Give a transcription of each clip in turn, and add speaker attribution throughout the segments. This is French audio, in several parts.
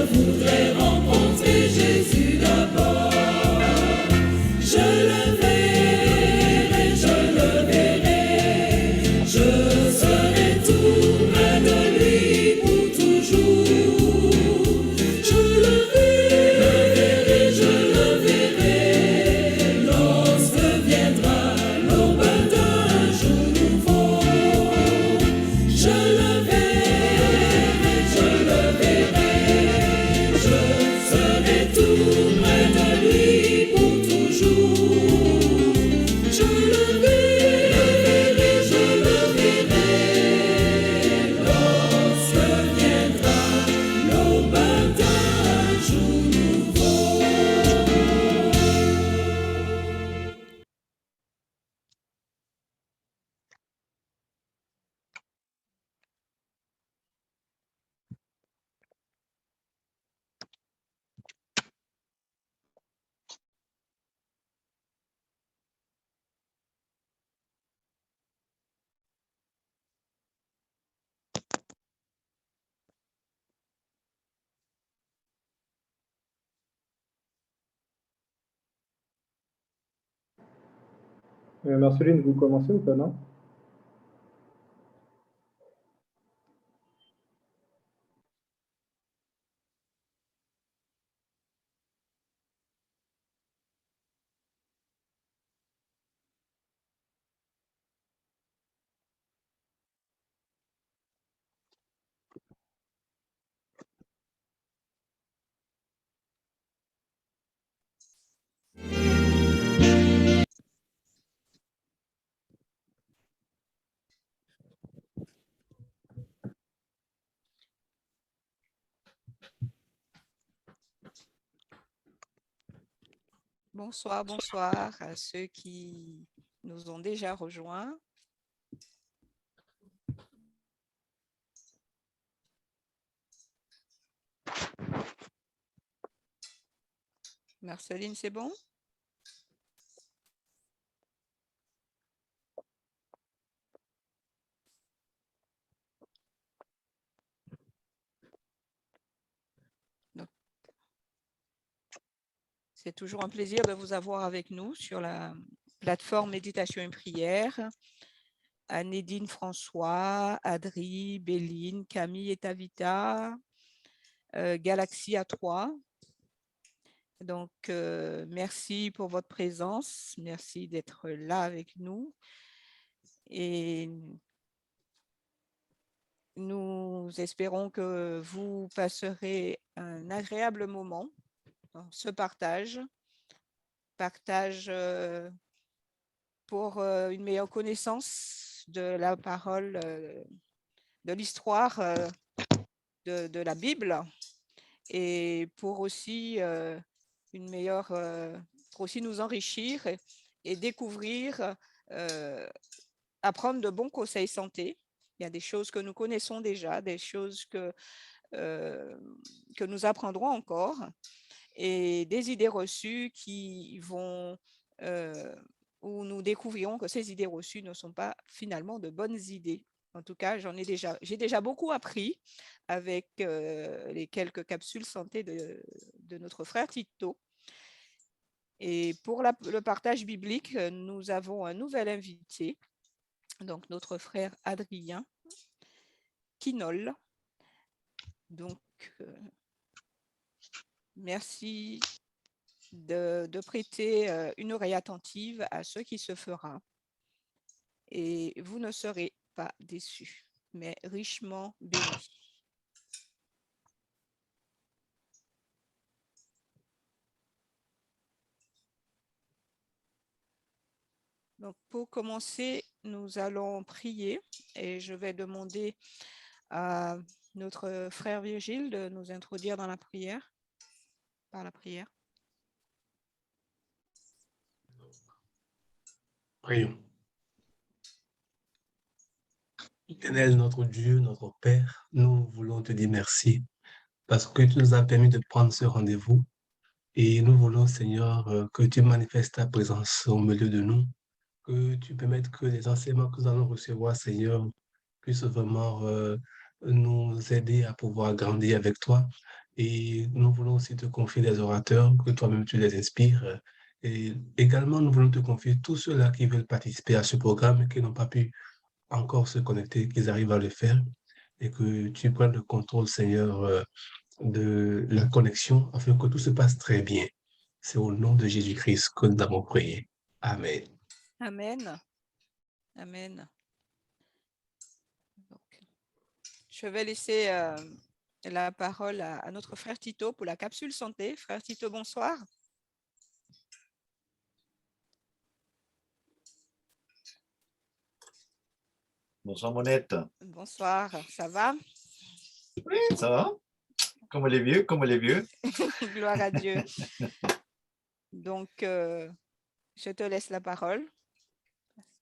Speaker 1: voudrais rencontrer Jésus d'abord. Je le verrai, je serai tout près de lui pour toujours. Je le verrai, lorsque viendra l'aube d'un jour nouveau. Je le verrai, je serai tout près de lui pour toujours. Je le verrai, lorsque viendra l'aube d'un jour nouveau.
Speaker 2: Marceline, vous commencez ou pas, non?
Speaker 3: Bonsoir, bonsoir à ceux qui nous ont déjà rejoints. Marceline, c'est bon? C'est toujours un plaisir de vous avoir avec nous sur la plateforme Méditation et Prière. Anédine François, Adri, Béline, Camille et Tavita, Galaxy A3. Donc, merci pour votre présence. Merci d'être là avec nous. Et nous espérons que vous passerez un agréable moment dans ce partage pour une meilleure connaissance de la parole, de l'histoire de la Bible, et pour aussi une meilleure, pour aussi nous enrichir et découvrir, apprendre de bons conseils santé. Il y a des choses que nous connaissons déjà, des choses que nous apprendrons encore, et des idées reçues qui vont, où nous découvrirons que ces idées reçues ne sont pas finalement de bonnes idées. En tout cas, j'ai déjà beaucoup appris avec les quelques capsules santé de notre frère Tito. Et pour le partage biblique, nous avons un nouvel invité, donc notre frère Adrien Quinol. Donc, merci de prêter une oreille attentive à ce qui se fera. Et vous ne serez pas déçus, mais richement bénis. Donc, pour commencer, nous allons prier et je vais demander à notre frère Virgile de nous introduire dans la prière, par la prière.
Speaker 4: Prions. Éternel, notre Dieu, notre Père, nous voulons te dire merci parce que tu nous as permis de prendre ce rendez-vous et nous voulons, Seigneur, que tu manifestes ta présence au milieu de nous, que tu permettes que les enseignements que nous allons recevoir, Seigneur, puissent vraiment nous aider à pouvoir grandir avec toi Et nous voulons aussi te confier des orateurs, que toi-même tu les inspires. Et également, nous voulons te confier tous ceux-là qui veulent participer à ce programme et qui n'ont pas pu encore se connecter, qu'ils arrivent à le faire et que tu prennes le contrôle, Seigneur, de la connexion afin que tout se passe très bien. C'est au nom de Jésus-Christ que nous avons prié. Amen.
Speaker 3: Amen. Amen. Donc, je vais laisser la parole à notre frère Tito pour la capsule santé. Frère Tito, bonsoir.
Speaker 5: Bonsoir Monette.
Speaker 3: Bonsoir, ça va?
Speaker 5: Oui, ça va? Comme les vieux, comme les vieux.
Speaker 3: Gloire à Dieu. Donc, je te laisse la parole.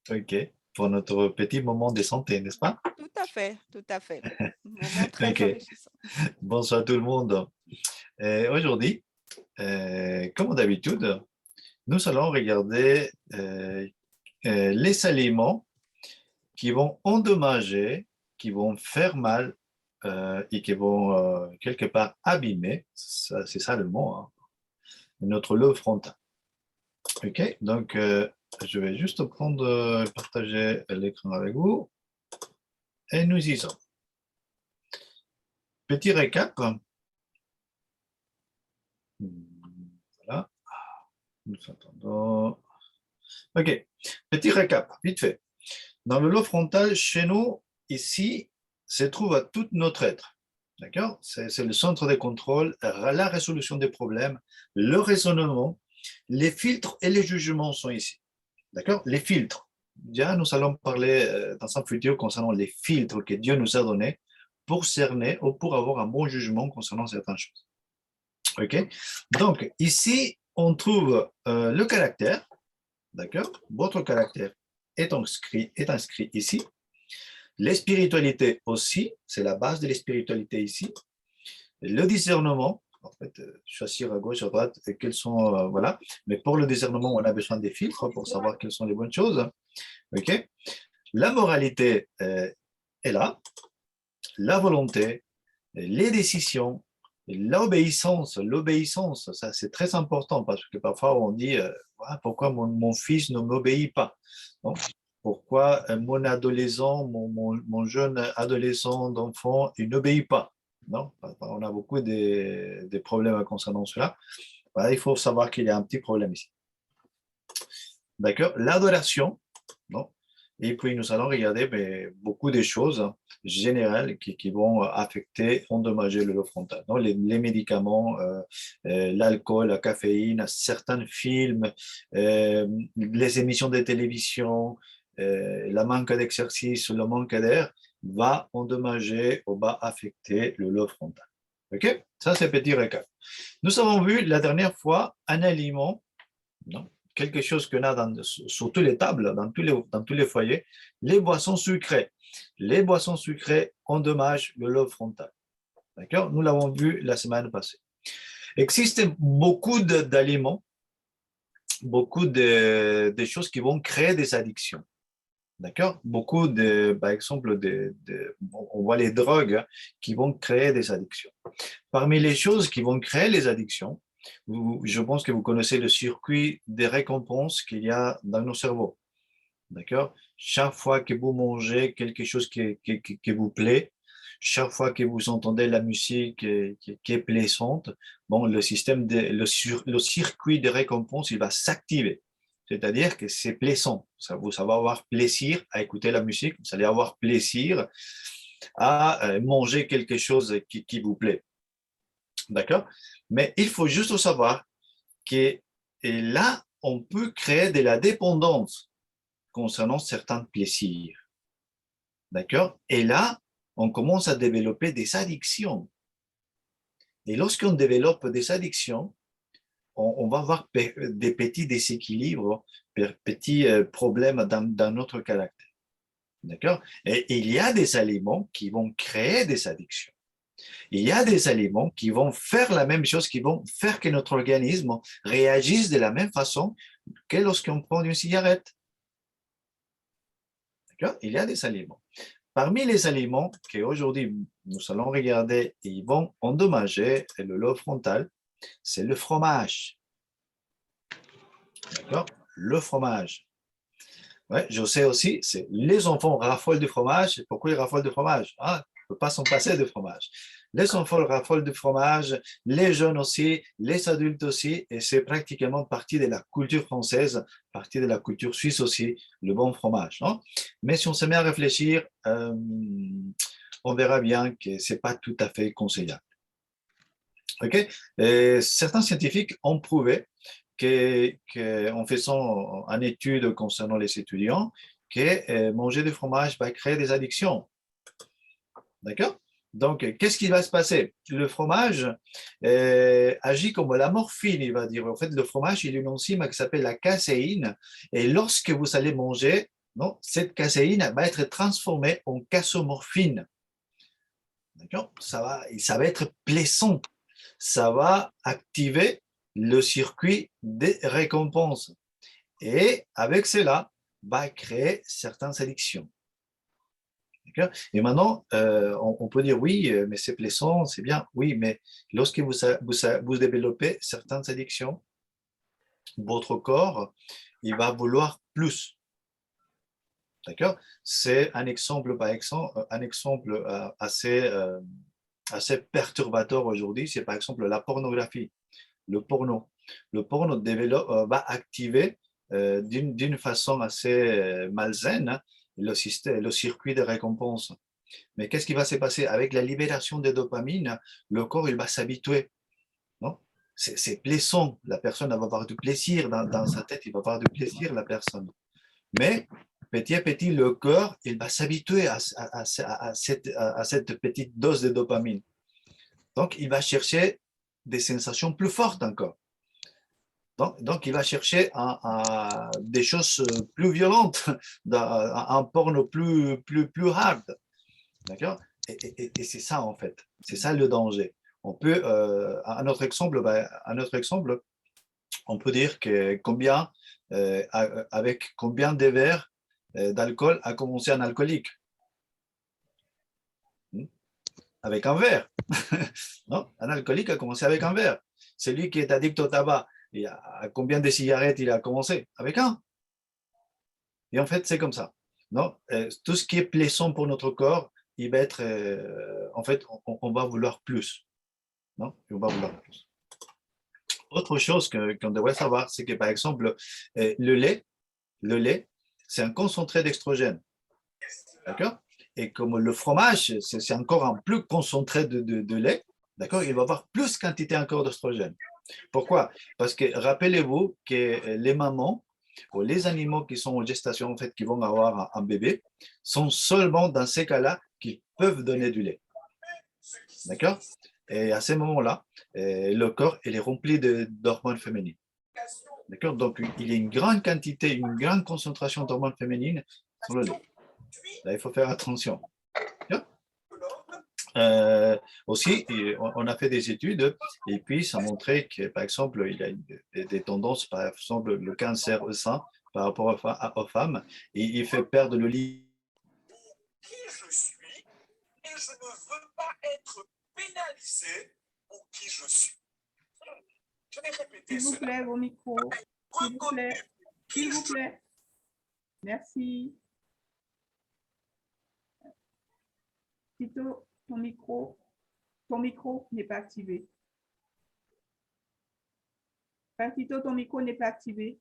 Speaker 5: Ok, pour notre petit moment de santé, n'est-ce pas?
Speaker 3: Tout à fait, tout à fait. Moment très
Speaker 5: Ok.
Speaker 3: enrichissant.
Speaker 5: Bonsoir tout le monde. Aujourd'hui, comme d'habitude, nous allons regarder les aliments qui vont endommager, qui vont faire mal et qui vont quelque part abîmer, c'est ça le mot, hein, notre lobe frontal. Ok, donc je vais juste prendre, partager l'écran avec vous et nous y sommes. Petit récap. Voilà. Nous attendons. Ok, petit récap, vite fait. Dans le lobe frontal, chez nous, ici, se trouve à tout notre être. D'accord? C'est le centre de contrôle, la résolution des problèmes, le raisonnement, les filtres et les jugements sont ici. D'accord? Les filtres. Déjà, nous allons parler dans un futur concernant les filtres que Dieu nous a donnés pour cerner ou pour avoir un bon jugement concernant certaines choses. Ok? Donc, ici, on trouve le caractère. D'accord? Votre caractère est inscrit ici. Les spiritualités aussi, c'est la base de la spiritualité ici. Le discernement, en fait, choisir à gauche, à droite, et quels sont, voilà. Mais pour le discernement, on a besoin des filtres pour savoir quelles sont les bonnes choses. Ok. La moralité est là, la volonté, les décisions, l'obéissance. L'obéissance, ça c'est très important parce que parfois on dit pourquoi mon fils ne m'obéit pas. Donc, pourquoi mon adolescent, mon jeune adolescent d'enfant, il n'obéit pas. Non, on a beaucoup de problèmes concernant cela. Il faut savoir qu'il y a un petit problème ici. D'accord? L'adoration, non? Et puis nous allons regarder beaucoup de choses générales qui vont affecter, endommager le lobe frontal. Non? Les médicaments, l'alcool, la caféine, certains films, les émissions de télévision, le manque d'exercice, le manque d'air va endommager ou va affecter le lobe frontal. Ok? Ça, c'est petit récap. Nous avons vu la dernière fois un aliment, non? Quelque chose qu'on a sur toutes les tables, dans tous les foyers, les boissons sucrées. Les boissons sucrées endommagent le lobe frontal. D'accord? Nous l'avons vu la semaine passée. Il existe beaucoup d'aliments, beaucoup de choses qui vont créer des addictions. D'accord? Beaucoup par exemple, on voit les drogues qui vont créer des addictions. Parmi les choses qui vont créer les addictions, je pense que vous connaissez le circuit des récompenses qu'il y a dans nos cerveaux. D'accord? Chaque fois que vous mangez quelque chose qui vous plaît, chaque fois que vous entendez la musique qui est plaisante, bon, le circuit des récompenses, il va s'activer. C'est-à-dire que c'est plaisant. Vous allez avoir plaisir à écouter la musique, vous allez avoir plaisir à manger quelque chose qui vous plaît. D'accord? Mais il faut juste savoir que là, on peut créer de la dépendance concernant certains plaisirs. D'accord? Et là, on commence à développer des addictions. Et lorsqu'on développe des addictions, on va avoir des petits déséquilibres, petits problèmes dans notre caractère. D'accord? Et il y a des aliments qui vont créer des addictions. Il y a des aliments qui vont faire la même chose, qui vont faire que notre organisme réagisse de la même façon que lorsqu'on prend une cigarette. D'accord? Il y a des aliments. parmi les aliments qu'aujourd'hui nous allons regarder et ils vont endommager le lobe frontal, c'est le fromage. D'accord? Le fromage. Ouais, je sais aussi, c'est les enfants raffolent du fromage. Pourquoi ils raffolent du fromage? Ah, on ne peut pas s'en passer de fromage. Les enfants raffolent du fromage, les jeunes aussi, les adultes aussi, et c'est pratiquement partie de la culture française, partie de la culture suisse aussi, le bon fromage. Non? Mais si on se met à réfléchir, on verra bien que ce n'est pas tout à fait conseillable. Okay? Et certains scientifiques ont prouvé en faisant une étude concernant les étudiants, que manger du fromage va créer des addictions. D'accord? Donc, qu'est-ce qui va se passer? Le fromage agit comme la morphine, il va dire. En fait, le fromage, il a une enzyme qui s'appelle la caséine. Et lorsque vous allez manger, non, cette caséine va être transformée en casomorphine. D'accord? Ça va être plaisant. Ça va activer le circuit des récompenses. Et avec cela, va créer certaines addictions. Et maintenant, on peut dire oui, mais c'est plaisant, c'est bien. Oui, mais lorsque vous développez certaines addictions, votre corps, il va vouloir plus. D'accord? C'est un exemple, par exemple, assez perturbateur aujourd'hui, c'est par exemple la pornographie, le porno. Le porno va activer d'une façon assez malsaine le circuit de récompense. Mais qu'est-ce qui va se passer? Avec la libération de dopamine, le corps il va s'habituer. C'est plaisant, la personne va avoir du plaisir dans sa tête, il va avoir du plaisir, la personne. Mais petit à petit, le corps il va s'habituer à cette petite dose de dopamine. Donc, il va chercher des sensations plus fortes encore. Donc il va chercher des choses plus violentes, un porno plus hard. D'accord? Et c'est ça, en fait. C'est ça le danger. On peut, un autre exemple, on peut dire que avec combien de verres d'alcool a commencé un alcoolique? Avec un verre. Non? Un alcoolique a commencé avec un verre. Celui qui est addict au tabac, à combien de cigarettes il a commencé? Avec un. Et en fait, c'est comme ça. Non? Tout ce qui est plaisant pour notre corps, il va être, en fait, on va vouloir plus. Non? On va vouloir plus. Autre chose qu'on devrait savoir, c'est que par exemple, le lait, c'est un concentré d'extrogène. D'accord? Et comme le fromage, c'est encore un plus concentré de lait, d'accord? Il va avoir plus quantité encore d'oestrogène. Pourquoi? Parce que rappelez-vous que les mamans ou les animaux qui sont en gestation, en fait, qui vont avoir un bébé, sont seulement dans ces cas-là qu'ils peuvent donner du lait. D'accord? Et à ce moment-là, le corps il est rempli d'hormones féminines. D'accord? Donc, il y a une grande quantité, une grande concentration d'hormones féminines sur le lait. Là, il faut faire attention. Aussi, on a fait des études et puis ça montrait que, par exemple, il y a des tendances, par exemple, le cancer au sein par rapport aux femmes, et il fait perdre le lit.
Speaker 1: Qui je suis et je ne veux pas être pénalisé pour qui je suis. Je vais répéter
Speaker 6: S'il vous
Speaker 1: cela.
Speaker 6: plaît, vos micros. S'il vous plaît. S'il vous plaît. Merci. Tito, ton micro n'est pas activé. Frère Tito, ton micro n'est pas activé.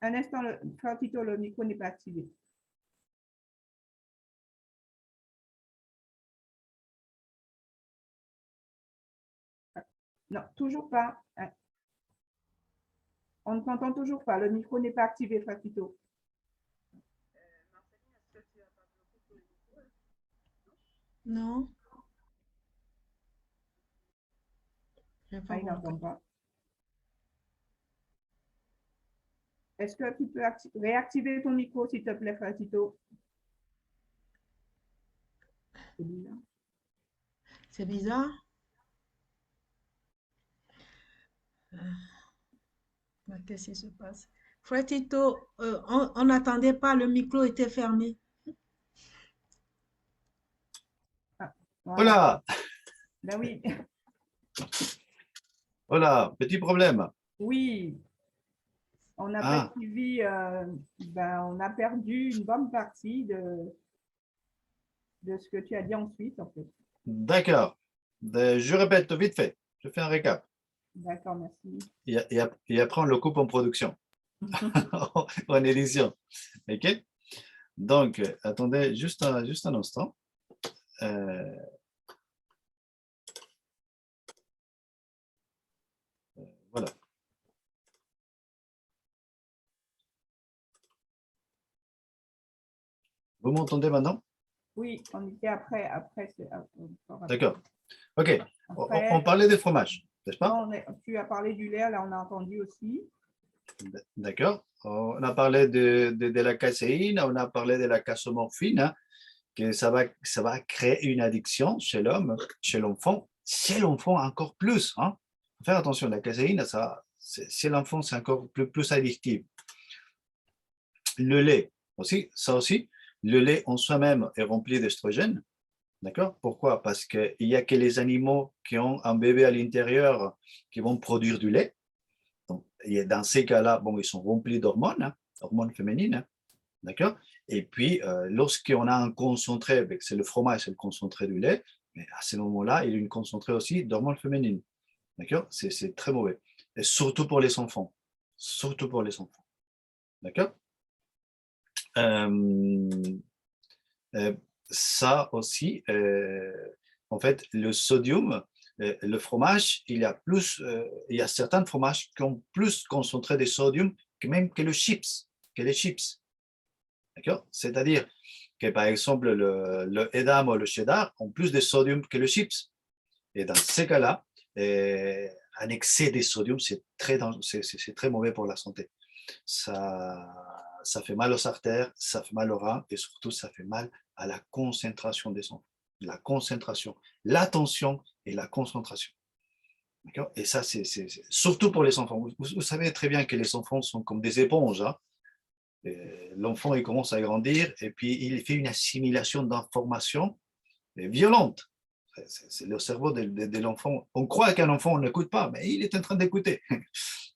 Speaker 6: Un instant, frère Tito, le micro n'est pas activé. Non, toujours pas. On ne t'entend toujours pas. Le micro n'est pas activé, frère Tito.
Speaker 7: Non.
Speaker 6: Il n'entend pas. Est-ce que tu peux réactiver ton micro, s'il te plaît, frère Tito? C'est bizarre.
Speaker 7: C'est bizarre. Qu'est-ce qui se passe? Frère Tito, on n'attendait pas, le micro était fermé.
Speaker 6: Ah, voilà.
Speaker 5: Voilà,
Speaker 6: Ben oui,
Speaker 5: voilà, petit problème.
Speaker 6: oui. On n'a
Speaker 5: Ah.
Speaker 6: pas suivi, on a perdu une bonne partie de ce que tu as dit ensuite, en fait.
Speaker 5: D'accord. Je répète vite fait. Je fais un récap.
Speaker 6: D'accord, merci.
Speaker 5: Et après, on le coupe en production, en édition. OK? Donc, attendez juste un instant. Voilà. Vous m'entendez maintenant?
Speaker 6: Oui, on était après.
Speaker 5: D'accord. OK.
Speaker 6: Après,
Speaker 5: On parlait des fromages, n'est-ce pas?
Speaker 6: tu as parlé du lait, là, on a entendu aussi.
Speaker 5: D'accord. On a parlé de la caséine, on a parlé de la casomorphine, hein, que ça va créer une addiction chez l'homme, chez l'enfant encore plus. Hein. Faire attention, la caséine, chez l'enfant, c'est encore plus addictif. Le lait aussi, ça aussi, le lait en soi-même est rempli d'estrogène. D'accord? Pourquoi? Parce qu'il n'y a que les animaux qui ont un bébé à l'intérieur qui vont produire du lait. Donc, dans ces cas-là, bon, ils sont remplis d'hormones, hein, hormones féminines. Hein, d'accord? Et puis, lorsqu'on a un concentré, c'est le fromage, c'est le concentré du lait, mais à ce moment-là, il y a une concentrée aussi d'hormones féminines. D'accord? C'est très mauvais. Et surtout pour les enfants. Surtout pour les enfants. D'accord? Ça aussi, en fait, le sodium, le fromage, il y a certains fromages qui ont plus concentré de sodium que même que les chips. D'accord? C'est-à-dire que, par exemple, le Edam ou le cheddar ont plus de sodium que le chips. Et dans ces cas-là, un excès de sodium, c'est très mauvais pour la santé. Ça fait mal aux artères, ça fait mal aux reins et surtout, ça fait mal à la concentration des enfants. La concentration, l'attention et la concentration. D'accord? Et ça, c'est surtout pour les enfants. Vous savez très bien que les enfants sont comme des éponges. Hein? L'enfant, il commence à grandir et puis il fait une assimilation d'informations violente. C'est le cerveau de l'enfant. On croit qu'un enfant n'écoute pas, mais il est en train d'écouter.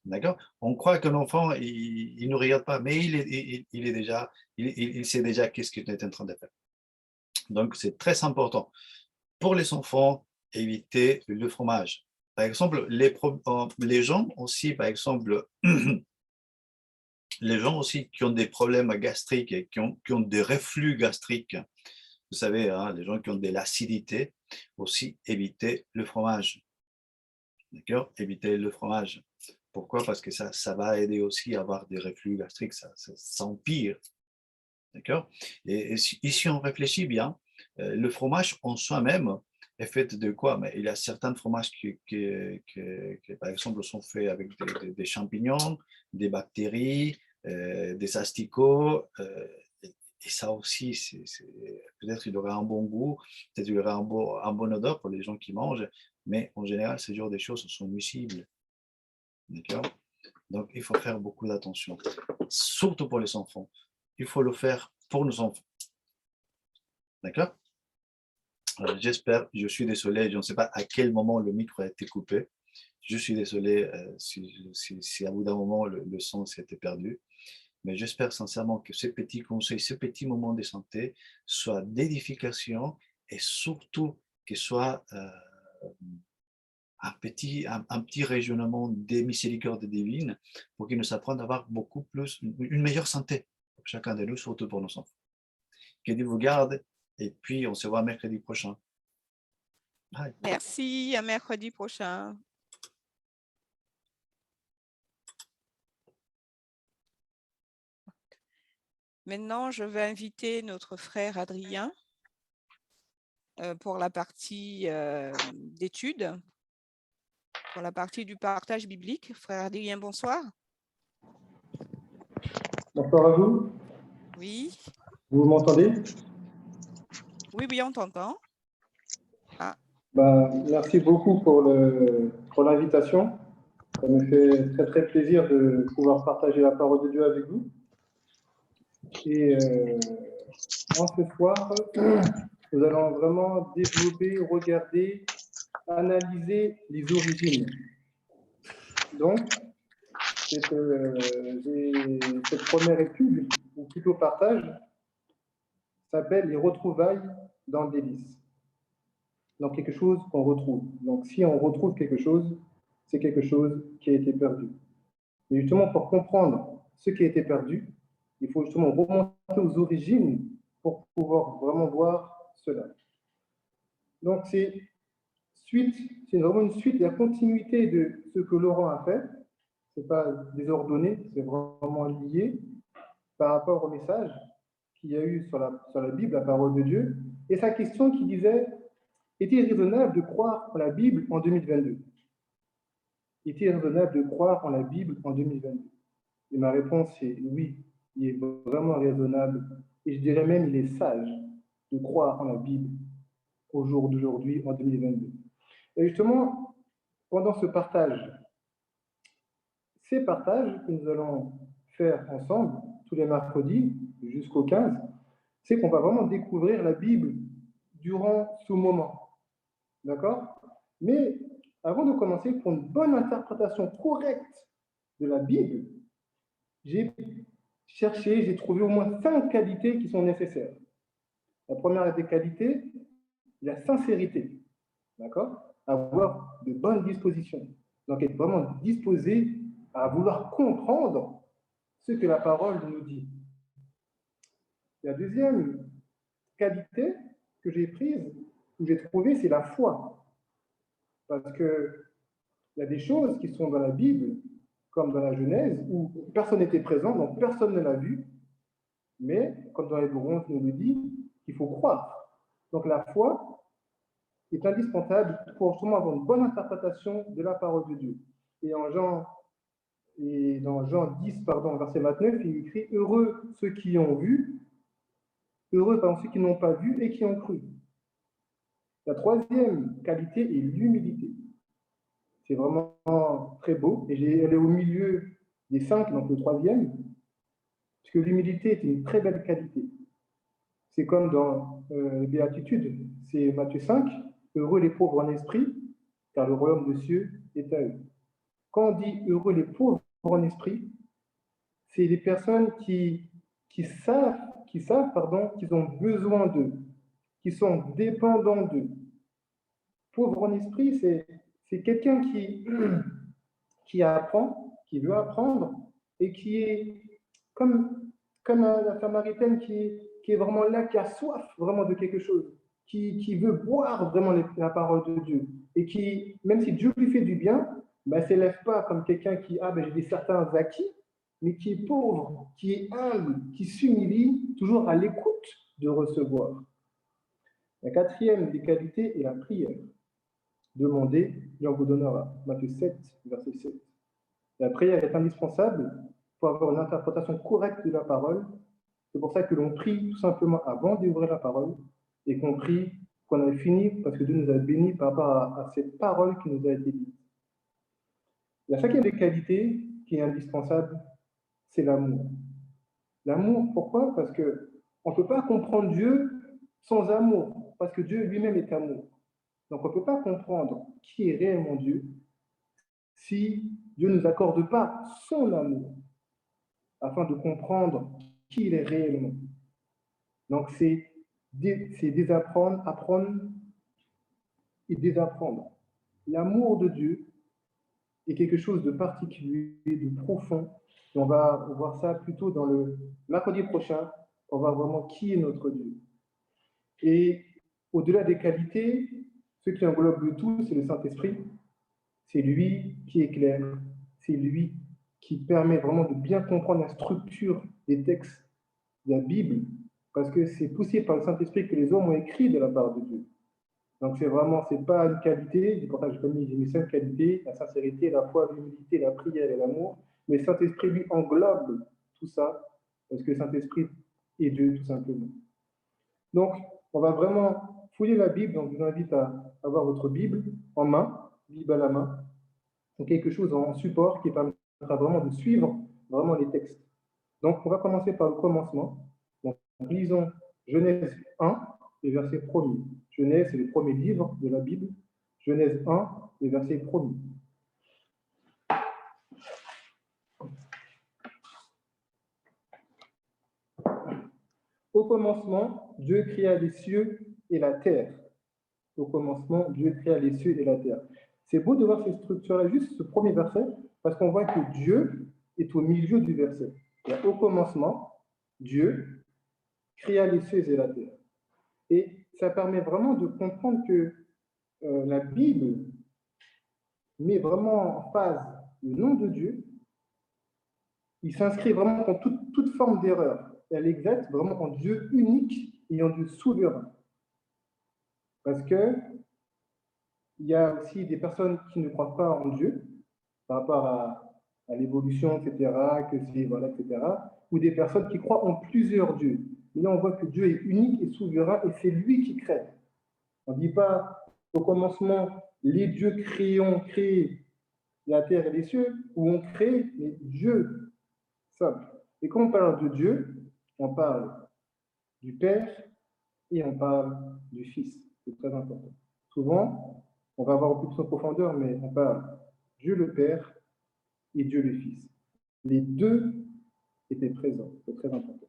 Speaker 5: D'accord? On croit qu'un enfant, il ne regarde pas, mais il sait déjà qu'est-ce qu'il est en train de faire. Donc, c'est très important. Pour les enfants, éviter le fromage. Par exemple, les gens aussi, par exemple, les gens aussi qui ont des problèmes gastriques et qui ont des reflux gastriques, vous savez, hein, les gens qui ont de l'acidité, aussi éviter le fromage. D'accord? Éviter le fromage. Pourquoi? Parce que ça va aider aussi à avoir des reflux gastriques, ça empire. D'accord? Et si on réfléchit bien, le fromage en soi-même est fait de quoi? Mais il y a certains fromages qui, par exemple, sont faits avec des champignons, des bactéries, des asticots. Et ça aussi, peut-être qu'il aurait un bon goût, peut-être qu'il aurait un bon odeur pour les gens qui mangent, mais en général, ce genre de choses sont nuisibles. D'accord? Donc, il faut faire beaucoup d'attention, surtout pour les enfants. Il faut le faire pour nos enfants. D'accord? J'espère, je suis désolé, je ne sais pas à quel moment le micro a été coupé. Je suis désolé si à bout d'un moment le son s'était perdu. Mais j'espère sincèrement que ces petits conseils, ces petits moments de santé soient d'édification et surtout qu'ils soient un petit rayonnement des miséricordes divines pour qu'ils nous apprennent à avoir beaucoup plus, une meilleure santé pour chacun de nous, surtout pour nos enfants. Que Dieu vous garde et puis on se voit mercredi prochain. Bye.
Speaker 3: Merci, à mercredi prochain. Maintenant, je vais inviter notre frère Adrien pour la partie d'études, pour la partie du partage biblique. Frère Adrien, bonsoir.
Speaker 2: Bonsoir à vous.
Speaker 3: Oui,
Speaker 2: Vous m'entendez?
Speaker 3: oui, oui, on t'entend. Ah,
Speaker 2: Merci beaucoup pour l'invitation. Ça me fait très, très plaisir de pouvoir partager la parole de Dieu avec vous. Et en ce soir, nous allons vraiment développer, regarder, analyser les origines. Donc, cette première étude, ou plutôt partage, s'appelle les retrouvailles dans le délice. Donc, quelque chose qu'on retrouve. Donc, si on retrouve quelque chose, c'est quelque chose qui a été perdu. Mais justement, pour comprendre ce qui a été perdu, il faut justement remonter aux origines pour pouvoir vraiment voir cela. Donc, c'est vraiment une suite, la continuité de ce que Laurent a fait. Ce n'est pas désordonné, c'est vraiment lié par rapport au message qu'il y a eu sur la Bible, la parole de Dieu, et sa question qui disait: est-il raisonnable de croire en la Bible en 2022? Est-il raisonnable de croire en la Bible en 2022? Et ma réponse est oui, il est vraiment raisonnable, et je dirais même il est sage de croire en la Bible au jour d'aujourd'hui, en 2022. Et justement, pendant ces partages que nous allons faire ensemble, tous les mercredis, jusqu'au 15, c'est qu'on va vraiment découvrir la Bible durant ce moment. D'accord? Mais avant de commencer, pour une bonne interprétation correcte de la Bible, j'ai cherché, j'ai trouvé au moins 5 qualités qui sont nécessaires. La première des qualités, la sincérité. D'accord? Avoir de bonnes dispositions. Donc être vraiment disposé à vouloir comprendre ce que la parole nous dit. La deuxième qualité que j'ai prise, que j'ai trouvée, c'est la foi. Parce qu'il y a des choses qui sont dans la Bible, comme dans la Genèse, où personne n'était présent, donc personne ne l'a vu, mais comme dans l'Hébreu, on nous le dit, il faut croire. Donc la foi est indispensable pour justement avoir une bonne interprétation de la parole de Dieu. Et dans Jean 10, verset 29, il écrit: heureux ceux qui ont vu, heureux ceux qui n'ont pas vu et qui ont cru. La troisième qualité est l'humilité. C'est vraiment très beau. Et elle est au milieu des 5, donc le troisième, parce que l'humilité est une très belle qualité. C'est comme dans les Béatitudes, c'est Matthieu 5, heureux les pauvres en esprit, car le royaume des cieux est à eux. Quand on dit heureux les pauvres en esprit, c'est les personnes qui savent qu'ils ont besoin d'eux, qui sont dépendants d'eux. Pauvre en esprit, c'est quelqu'un qui apprend, qui veut apprendre, et qui est comme la Samaritaine qui est vraiment là, qui a soif vraiment de quelque chose, qui veut boire vraiment la parole de Dieu, et qui, même si Dieu lui fait du bien, ne s'élève pas comme quelqu'un qui a j'ai certains acquis, mais qui est pauvre, qui est humble, qui s'humilie, toujours à l'écoute de recevoir. La quatrième des qualités est la prière. Demandez, et on vous donnera. Matthieu 7, verset 7. La prière est indispensable pour avoir une interprétation correcte de la parole. C'est pour ça que l'on prie tout simplement avant d'ouvrir la parole et qu'on prie qu'on ait fini parce que Dieu nous a bénis par rapport à cette parole qui nous a été dite. La cinquième des qualités qui est indispensable, c'est l'amour. L'amour, pourquoi? Parce qu'on ne peut pas comprendre Dieu sans amour, parce que Dieu lui-même est amour. Donc on ne peut pas comprendre qui est réellement Dieu si Dieu ne nous accorde pas son amour afin de comprendre qui il est réellement. Donc c'est désapprendre, apprendre et désapprendre. L'amour de Dieu est quelque chose de particulier, de profond. Et on va voir ça plutôt dans le mercredi prochain. On va voir vraiment qui est notre Dieu. Et au-delà des qualités, ce qui englobe le tout, c'est le Saint-Esprit. C'est lui qui éclaire. C'est lui qui permet vraiment de bien comprendre la structure des textes de la Bible, parce que c'est poussé par le Saint-Esprit que les hommes ont écrit de la part de Dieu. Donc c'est pas une qualité, c'est pour ça que j'ai mis 5 qualités: la sincérité, la foi, l'humilité, la prière et l'amour. Mais le Saint-Esprit lui englobe tout ça parce que le Saint-Esprit est Dieu, tout simplement. Donc, on va vraiment fouiller la Bible. Donc, je vous invite à avoir votre Bible en main, Bible à la main, ou quelque chose en support qui permettra vraiment de suivre vraiment les textes. Donc, on va commencer par le commencement. Donc, lisons Genèse 1, les versets 1er. Genèse, c'est le premier livre de la Bible. Genèse 1, les versets 1er. Au commencement, Dieu créa les cieux et la terre. Au commencement, Dieu créa les cieux et la terre. C'est beau de voir ces structures-là, juste ce premier verset, parce qu'on voit que Dieu est au milieu du verset. Et au commencement, Dieu créa les cieux et la terre. Et ça permet vraiment de comprendre que la Bible met vraiment en phase le nom de Dieu. Il s'inscrit vraiment dans toute forme d'erreur. Elle exalte vraiment en Dieu unique et en Dieu souverain. Parce que il y a aussi des personnes qui ne croient pas en Dieu par rapport à l'évolution, etc., que c'est, voilà, etc., ou des personnes qui croient en plusieurs dieux. Mais là, on voit que Dieu est unique et souverain et c'est lui qui crée. On ne dit pas au commencement, les dieux créent la terre et les cieux, ou on crée, mais Dieu seul. Et quand on parle de Dieu, on parle du Père et on parle du Fils. C'est très important. Souvent, on va avoir un peu plus en profondeur, mais on parle Dieu le Père et Dieu le Fils. Les deux étaient présents. C'est très important.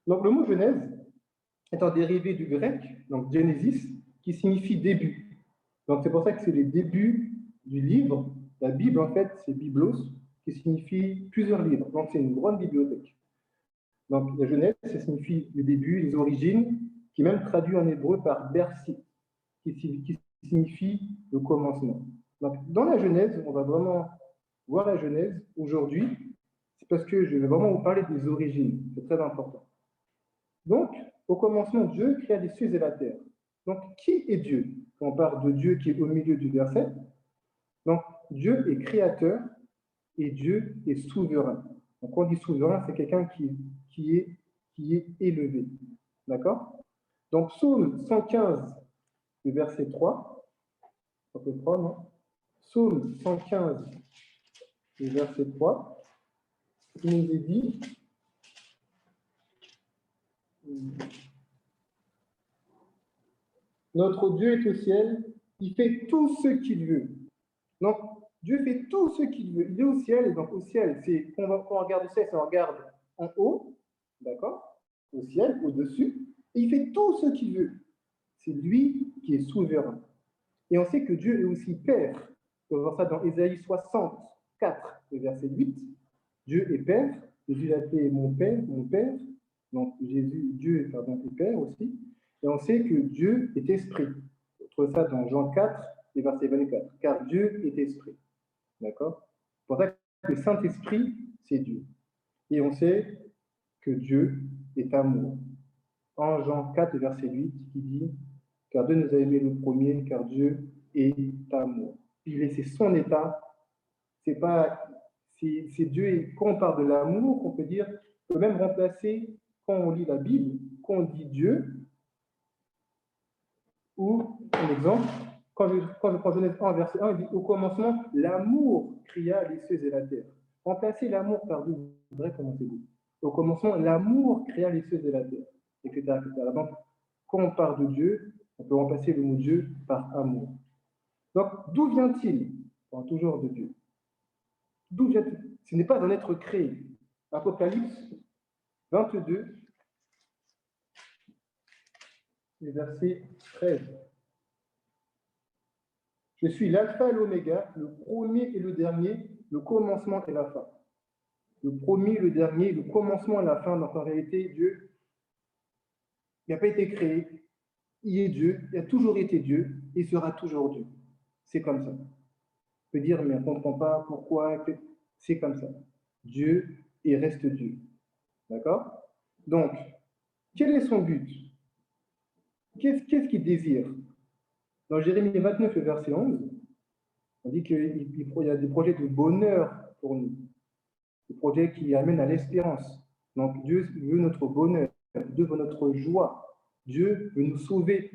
Speaker 2: Donc, le mot Genèse est un dérivé du grec, donc Genesis, qui signifie début. Donc, c'est pour ça que c'est les débuts du livre. La Bible, en fait, c'est Biblos, qui signifie plusieurs livres. Donc, c'est une grande bibliothèque. Donc, la Genèse, ça signifie le début, les origines, qui est même traduit en hébreu par Bersi, qui signifie le commencement. Donc, dans la Genèse, on va vraiment voir la Genèse aujourd'hui, c'est parce que je vais vraiment vous parler des origines. C'est très important. Donc, au commencement, Dieu créa les cieux et la terre. Donc, qui est Dieu? Quand on parle de Dieu qui est au milieu du verset, donc Dieu est créateur et Dieu est souverain. Donc, quand on dit souverain, c'est quelqu'un qui est élevé. D'accord? Donc, Psaume 115, le verset 3, on peut prendre, Psaume 115, le verset 3, il nous est dit, notre Dieu est au ciel, il fait tout ce qu'il veut. Donc, Dieu fait tout ce qu'il veut. Il est au ciel, et donc au ciel, c'est quand on regarde le ciel, c'est on regarde en haut, d'accord? Au ciel, au-dessus, et il fait tout ce qu'il veut. C'est lui qui est souverain. Et on sait que Dieu est aussi Père. On va voir ça dans Ésaïe 64, le verset 8. Dieu est Père. Jésus l'a appelé mon Père. Donc Dieu est Père aussi. Et on sait que Dieu est esprit. On trouve ça dans Jean 4, le verset 24. Car Dieu est esprit. D'accord? C'est pour ça que le Saint-Esprit, c'est Dieu. Et on sait que Dieu est amour. En Jean 4, verset 8, qui dit « Car Dieu nous a aimés le premier, car Dieu est amour. » C'est son état. C'est Dieu. Et quand on parle de l'amour, on peut dire, on peut même remplacer, quand on lit la Bible, quand on dit Dieu, ou, un exemple, quand je prends Genèse 1, verset 1, il dit « Au commencement, l'amour cria les cieux et la terre. » Remplacer l'amour par Dieu, c'est vrai comment c'est beau. Au commencement, l'amour créa les cieux et la terre, etc. Donc, quand on parle de Dieu, on peut remplacer le mot Dieu par amour. Donc, d'où vient-il? On parle toujours de Dieu. D'où vient-il? Ce n'est pas un être créé. Apocalypse 22, verset 13. Je suis l'alpha et l'oméga, le premier et le dernier, le commencement et la fin. Le premier, le dernier, le commencement et la fin. Donc, en réalité, Dieu, il n'a pas été créé. Il est Dieu, il a toujours été Dieu, et il sera toujours Dieu. C'est comme ça. On peut dire, mais on ne comprend pas pourquoi. C'est comme ça. Dieu et reste Dieu. D'accord? Donc, quel est son but? Qu'est-ce qu'il désire? Dans Jérémie 29, verset 11, on dit qu'il y a des projets de bonheur pour nous, des projets qui amènent à l'espérance. Donc Dieu veut notre bonheur, Dieu veut notre joie, Dieu veut nous sauver.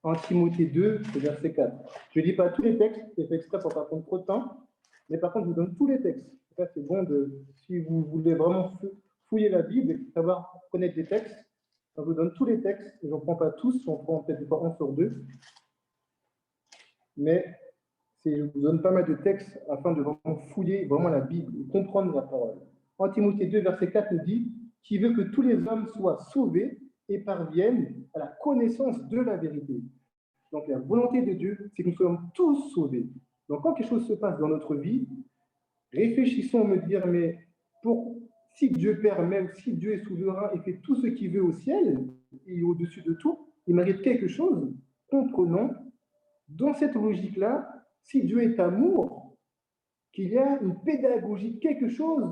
Speaker 2: En Timothée 2, le verset 4. Je ne dis pas tous les textes, c'est fait exprès pour ne pas prendre trop de temps, mais par contre, je vous donne tous les textes. Ça, c'est bon si vous voulez vraiment fouiller la Bible et savoir connaître les textes, je vous donne tous les textes, et je n'en prends pas tous, j'en prends peut-être pas un sur deux, mais je vous donne pas mal de textes afin de vraiment fouiller vraiment la Bible et comprendre la parole. En Timothée 2, verset 4 nous dit « Qui veut que tous les hommes soient sauvés et parviennent à la connaissance de la vérité. » Donc la volonté de Dieu, c'est que nous soyons tous sauvés. Donc quand quelque chose se passe dans notre vie, réfléchissons à me dire, mais si Dieu permet, si Dieu est souverain et fait tout ce qu'il veut au ciel et au-dessus de tout, il mérite quelque chose. Comprenons, dans cette logique-là, si Dieu est amour, qu'il y a une pédagogie, quelque chose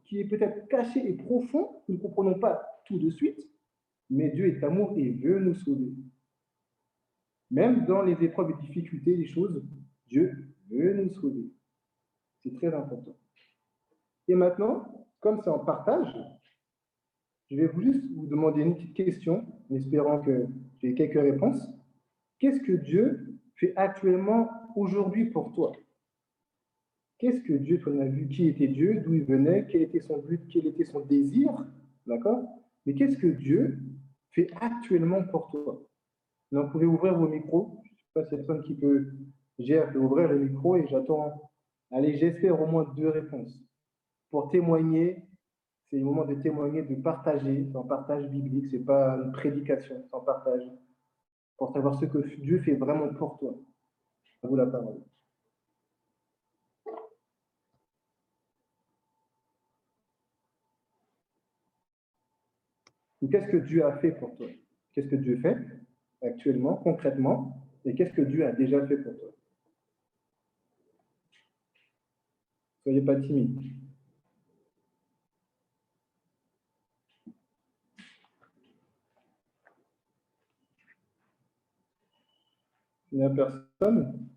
Speaker 2: qui est peut-être caché et profond, nous ne comprenons pas tout de suite, mais Dieu est amour et veut nous sauver. Même dans les épreuves et difficultés, les choses, Dieu veut nous sauver. C'est très important. Et maintenant, comme c'est en partage, je vais juste vous demander une petite question, en espérant que j'ai quelques réponses. Qu'est-ce que Dieu fait actuellement aujourd'hui pour toi? Qu'est-ce que Dieu, tu en as vu qui était Dieu, d'où il venait, quel était son but, quel était son désir, d'accord? Mais qu'est-ce que Dieu fait actuellement pour toi? Donc, vous pouvez ouvrir vos micros. Je ne sais pas si personne qui peut ouvrir le micro et j'attends, allez, j'espère au moins 2 réponses. Pour témoigner, c'est le moment de témoigner, de partager. C'est un partage biblique, ce n'est pas une prédication, c'est un partage. Pour savoir ce que Dieu fait vraiment pour toi. À vous la parole. Qu'est-ce que Dieu a fait pour toi? Qu'est-ce que Dieu fait actuellement, concrètement? Et qu'est-ce que Dieu a déjà fait pour toi? Soyez pas timide. Il n'y a personne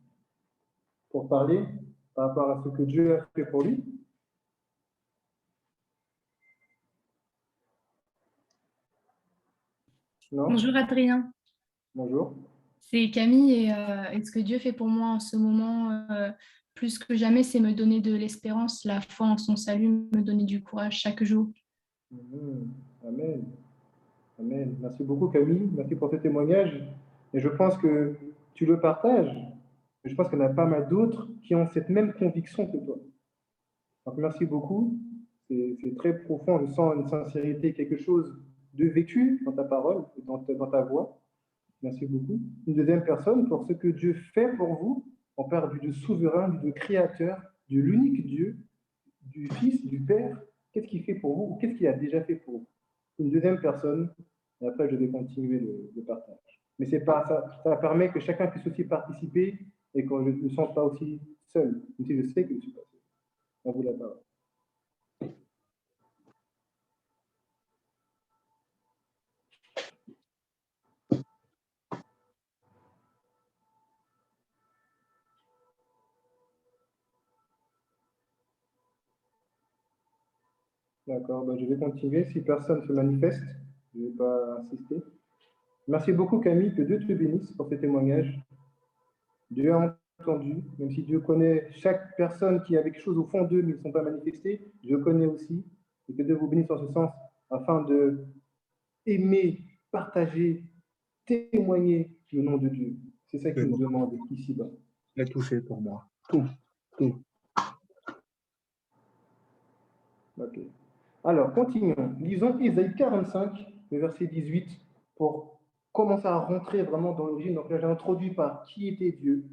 Speaker 2: pour parler par rapport à ce que Dieu a fait pour lui? Non?
Speaker 8: Bonjour Adrien,
Speaker 2: Bonjour.
Speaker 8: c'est Camille et ce que Dieu fait pour moi en ce moment, plus que jamais, c'est me donner de l'espérance, la foi en son salut, me donner du courage chaque jour.
Speaker 2: Amen. Amen. Merci beaucoup Camille, merci pour ce témoignage. Et je pense que tu le partages. Je pense qu'il y en a pas mal d'autres qui ont cette même conviction que toi. Donc merci beaucoup. C'est très profond. Je sens une sincérité, quelque chose de vécu dans ta parole, dans ta voix. Merci beaucoup. Une deuxième personne, pour ce que Dieu fait pour vous, on parle du Dieu souverain, du Dieu créateur, de l'unique Dieu, du Fils, du Père. Qu'est-ce qu'il fait pour vous ou qu'est-ce qu'il a déjà fait pour vous? Une deuxième personne, et après je vais continuer le partage. Mais c'est pas ça, ça permet que chacun puisse aussi participer et qu'on ne se sente pas aussi seul, même si je sais que je suis pas seul. À vous la parole. D'accord, ben je vais continuer. Si personne se manifeste, je ne vais pas insister. Merci beaucoup Camille, que Dieu te bénisse pour ce témoignage. Dieu a entendu, même si Dieu connaît chaque personne qui a quelque chose au fond d'eux, mais ils ne sont pas manifestés, Dieu connaît aussi, et que Dieu vous bénisse en ce sens, afin de aimer, partager, témoigner le nom de Dieu. C'est ça qu'il nous demande ici-bas.
Speaker 9: Il a tout fait pour moi. Tout.
Speaker 2: Ok. Alors, continuons. Lisons Isaïe 45, le verset 18, pour commencer à rentrer vraiment dans l'origine. Donc là, j'ai introduit par qui était Dieu.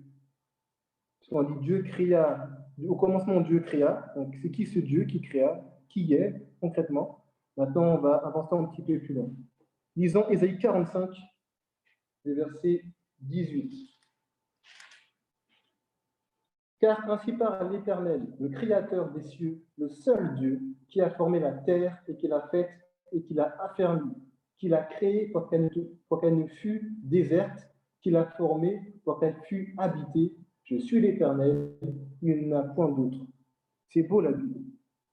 Speaker 2: On dit Dieu créa, au commencement Dieu créa. Donc c'est qui ce Dieu qui créa? Qui est concrètement? Maintenant, on va avancer un petit peu plus loin. Lisons Isaïe 45, le verset 18. Car ainsi parle l'Éternel, le Créateur des cieux, le seul Dieu, qui a formé la terre et qui l'a faite et qui l'a affermie, qui l'a créée pour qu'elle ne fût déserte, qui l'a formée pour qu'elle fût habitée. Je suis l'Éternel, il n'y en a point d'autre. C'est beau la Bible.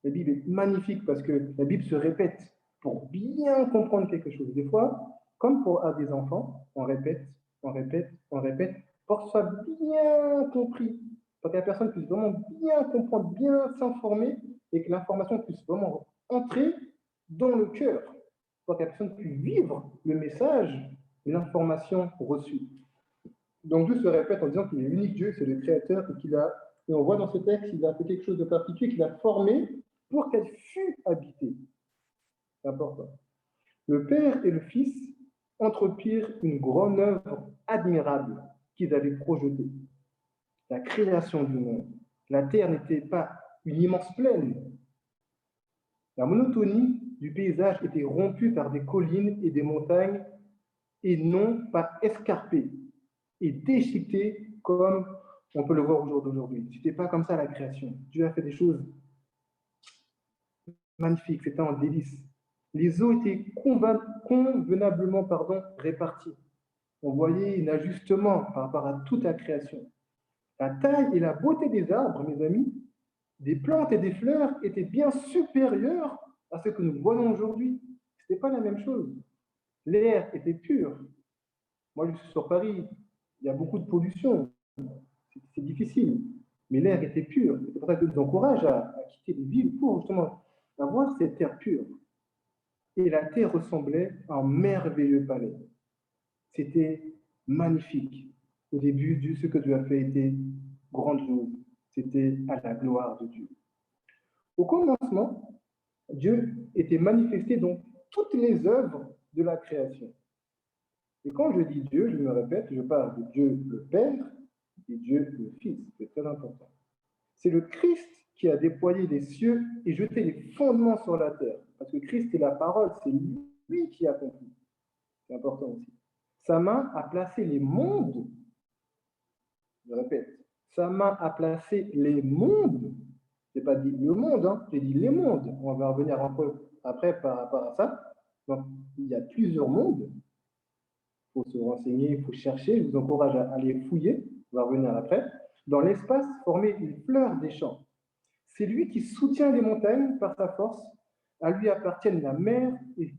Speaker 2: La Bible est magnifique parce que la Bible se répète. pour bien comprendre quelque chose. Des fois, comme pour à des enfants, on répète, on répète, on répète, pour que ce soit bien compris, pour que la personne puisse vraiment bien comprendre, bien s'informer et que l'information puisse vraiment entrer dans le cœur, pour que la personne puisse vivre le message et l'information reçue. Donc Dieu se répète en disant qu'il est l'unique Dieu, c'est le Créateur, et on voit dans ce texte qu'il a fait quelque chose de particulier, qu'il a formé pour qu'elle fût habitée. C'est important. Le Père et le Fils entreprirent une grande œuvre admirable qu'ils avaient projetée. La création du monde. La terre n'était pas une immense plaine. La monotonie du paysage était rompue par des collines et des montagnes et non pas escarpée et déchiquetée comme on peut le voir au jour d'aujourd'hui. Ce n'était pas comme ça la création. Dieu a fait des choses magnifiques, c'était un délice. Les eaux étaient convenablement réparties. On voyait un ajustement par rapport à toute la création. La taille et la beauté des arbres, mes amis, des plantes et des fleurs étaient bien supérieures à ce que nous voyons aujourd'hui. Ce n'était pas la même chose. L'air était pur. Moi, je suis sur Paris, il y a beaucoup de pollution. C'est difficile, mais l'air était pur. C'est pour ça que je vous encourage à quitter les villes pour justement avoir cet air pur. Et la terre ressemblait à un merveilleux palais. C'était magnifique. Au début, ce que Dieu a fait était grandiose. C'était à la gloire de Dieu. Au commencement, Dieu était manifesté dans toutes les œuvres de la création. Et quand je dis Dieu, je me répète, je parle de Dieu le Père et Dieu le Fils. C'est très important. C'est le Christ qui a déployé les cieux et jeté les fondements sur la terre. Parce que Christ est la parole, c'est lui qui a accompli. C'est important aussi. Sa main a placé les mondes, je répète, sa main a placé les mondes, je n'ai pas dit le monde, hein, j'ai dit les mondes. On va revenir un peu après par rapport à ça. Donc, il y a plusieurs mondes. Il faut se renseigner, il faut chercher. Je vous encourage à aller fouiller. On va revenir après. Dans l'espace, former une fleur des champs. C'est lui qui soutient les montagnes par sa force. À lui appartiennent la mer,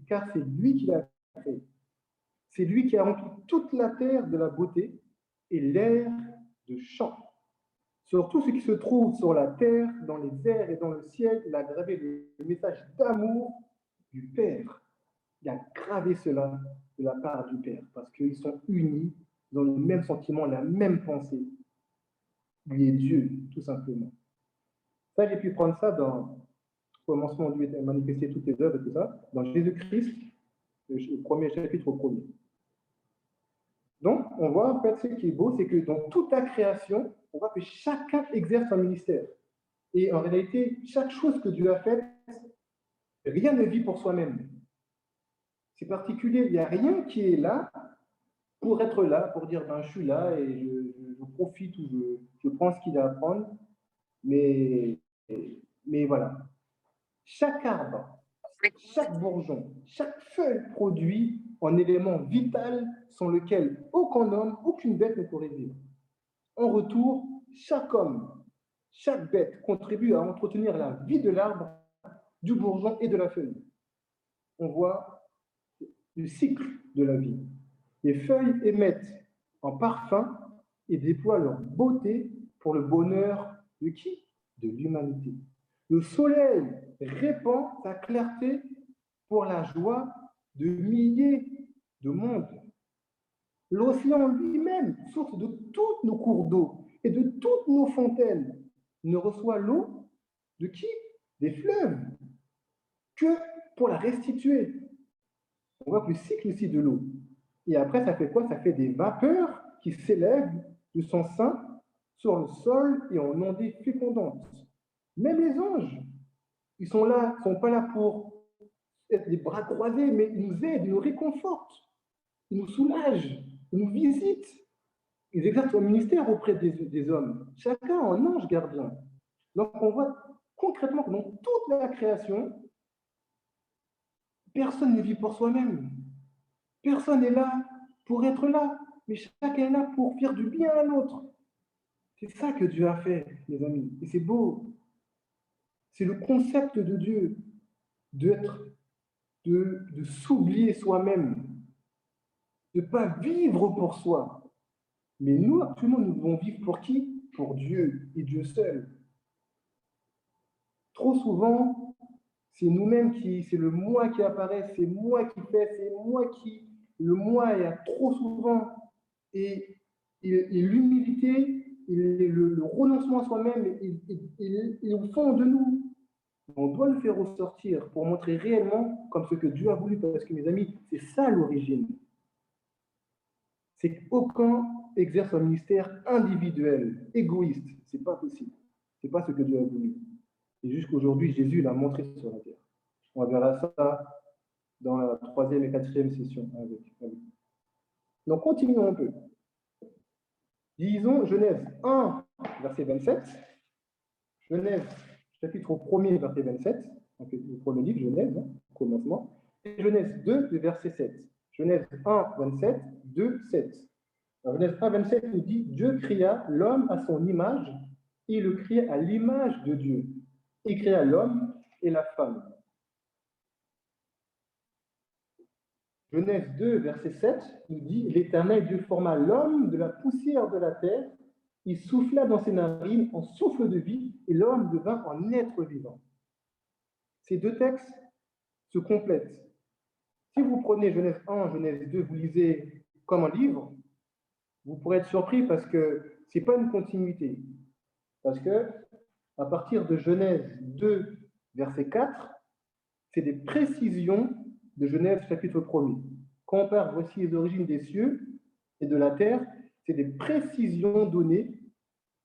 Speaker 2: car c'est lui qui l'a créée. C'est lui qui a rempli toute la terre de la beauté et l'air de chant. Sur tout ce qui se trouve sur la terre, dans les airs et dans le ciel, il a gravé le message d'amour du Père. Il a gravé cela de la part du Père, parce qu'ils sont unis dans le même sentiment, la même pensée. Lui est Dieu, tout simplement. Ça, j'ai pu prendre ça dans le commencement où Dieu a manifesté toutes les œuvres et tout ça, dans Jésus-Christ, le premier chapitre au premier. Donc, on voit en fait ce qui est beau, c'est que dans toute la création, on voit que chacun exerce un ministère. Et en réalité, chaque chose que Dieu a faite, rien ne vit pour soi-même. C'est particulier, il n'y a rien qui est là pour être là, pour dire ben, je suis là et je profite ou je prends ce qu'il a à prendre. Mais voilà. Chaque arbre, chaque bourgeon, chaque feuille produit un élément vital sans lequel aucun homme, aucune bête ne pourrait vivre. En retour, chaque homme, chaque bête contribue à entretenir la vie de l'arbre, du bourgeon et de la feuille. On voit le cycle de la vie. Les feuilles émettent un parfum et déploient leur beauté pour le bonheur de qui? De l'humanité. Le soleil répand sa clarté pour la joie de milliers de mondes. L'océan lui-même, source de tous nos cours d'eau et de toutes nos fontaines, ne reçoit l'eau de qui? Des fleuves, que pour la restituer. On voit que le cycle aussi de l'eau. Et après, ça fait quoi? Ça fait des vapeurs qui s'élèvent de son sein sur le sol et en ondées fécondantes. Même les anges, ils sont là, ils ne sont pas là pour être les bras croisés, mais ils nous aident, ils nous réconfortent, ils nous soulagent, ils nous visitent. Ils exercent leur ministère auprès des hommes. Chacun a un ange gardien. Donc on voit concrètement que dans toute la création, personne ne vit pour soi-même. Personne n'est là pour être là, mais chacun est là pour faire du bien à l'autre. C'est ça que Dieu a fait, mes amis. Et c'est beau. C'est le concept de Dieu, d'être de s'oublier soi-même, de ne pas vivre pour soi. Mais nous, actuellement, nous devons vivre pour qui? Pour Dieu et Dieu seul. Trop souvent, c'est nous-mêmes c'est le moi qui apparaît, c'est moi qui fais, c'est moi qui... Le moi est trop souvent. Et l'humilité, le renoncement à soi-même est au fond de nous. On doit le faire ressortir pour montrer réellement comme ce que Dieu a voulu. Parce que mes amis, c'est ça l'origine. C'est qu'aucun exerce un ministère individuel, égoïste. C'est pas possible. C'est pas ce que Dieu a voulu. Et jusqu'aujourd'hui, Jésus l'a montré sur la terre. On verra ça dans la 3e et 4e session avec. Donc, continuons un peu. Disons Genèse 1, verset 27. Genèse, chapitre 1er, verset 27. Donc, le premier livre, Genèse, commencement. Et Genèse 2, verset 7. Genèse 1, 27, 2, 7. Alors, Genèse 1, 27 nous dit Dieu créa l'homme à son image, et il le créa à l'image de Dieu. Il créa l'homme et la femme. Genèse 2, verset 7 nous dit l'Éternel Dieu forma l'homme de la poussière de la terre, il souffla dans ses narines en souffle de vie, et l'homme devint un être vivant. Ces deux textes se complètent. Si vous prenez Genèse 1, Genèse 2, vous lisez comme un livre, vous pourrez être surpris parce que ce n'est pas une continuité. Parce que à partir de Genèse 2, verset 4, c'est des précisions de Genèse chapitre 1er. Quand on parle, voici les origines des cieux et de la terre, c'est des précisions données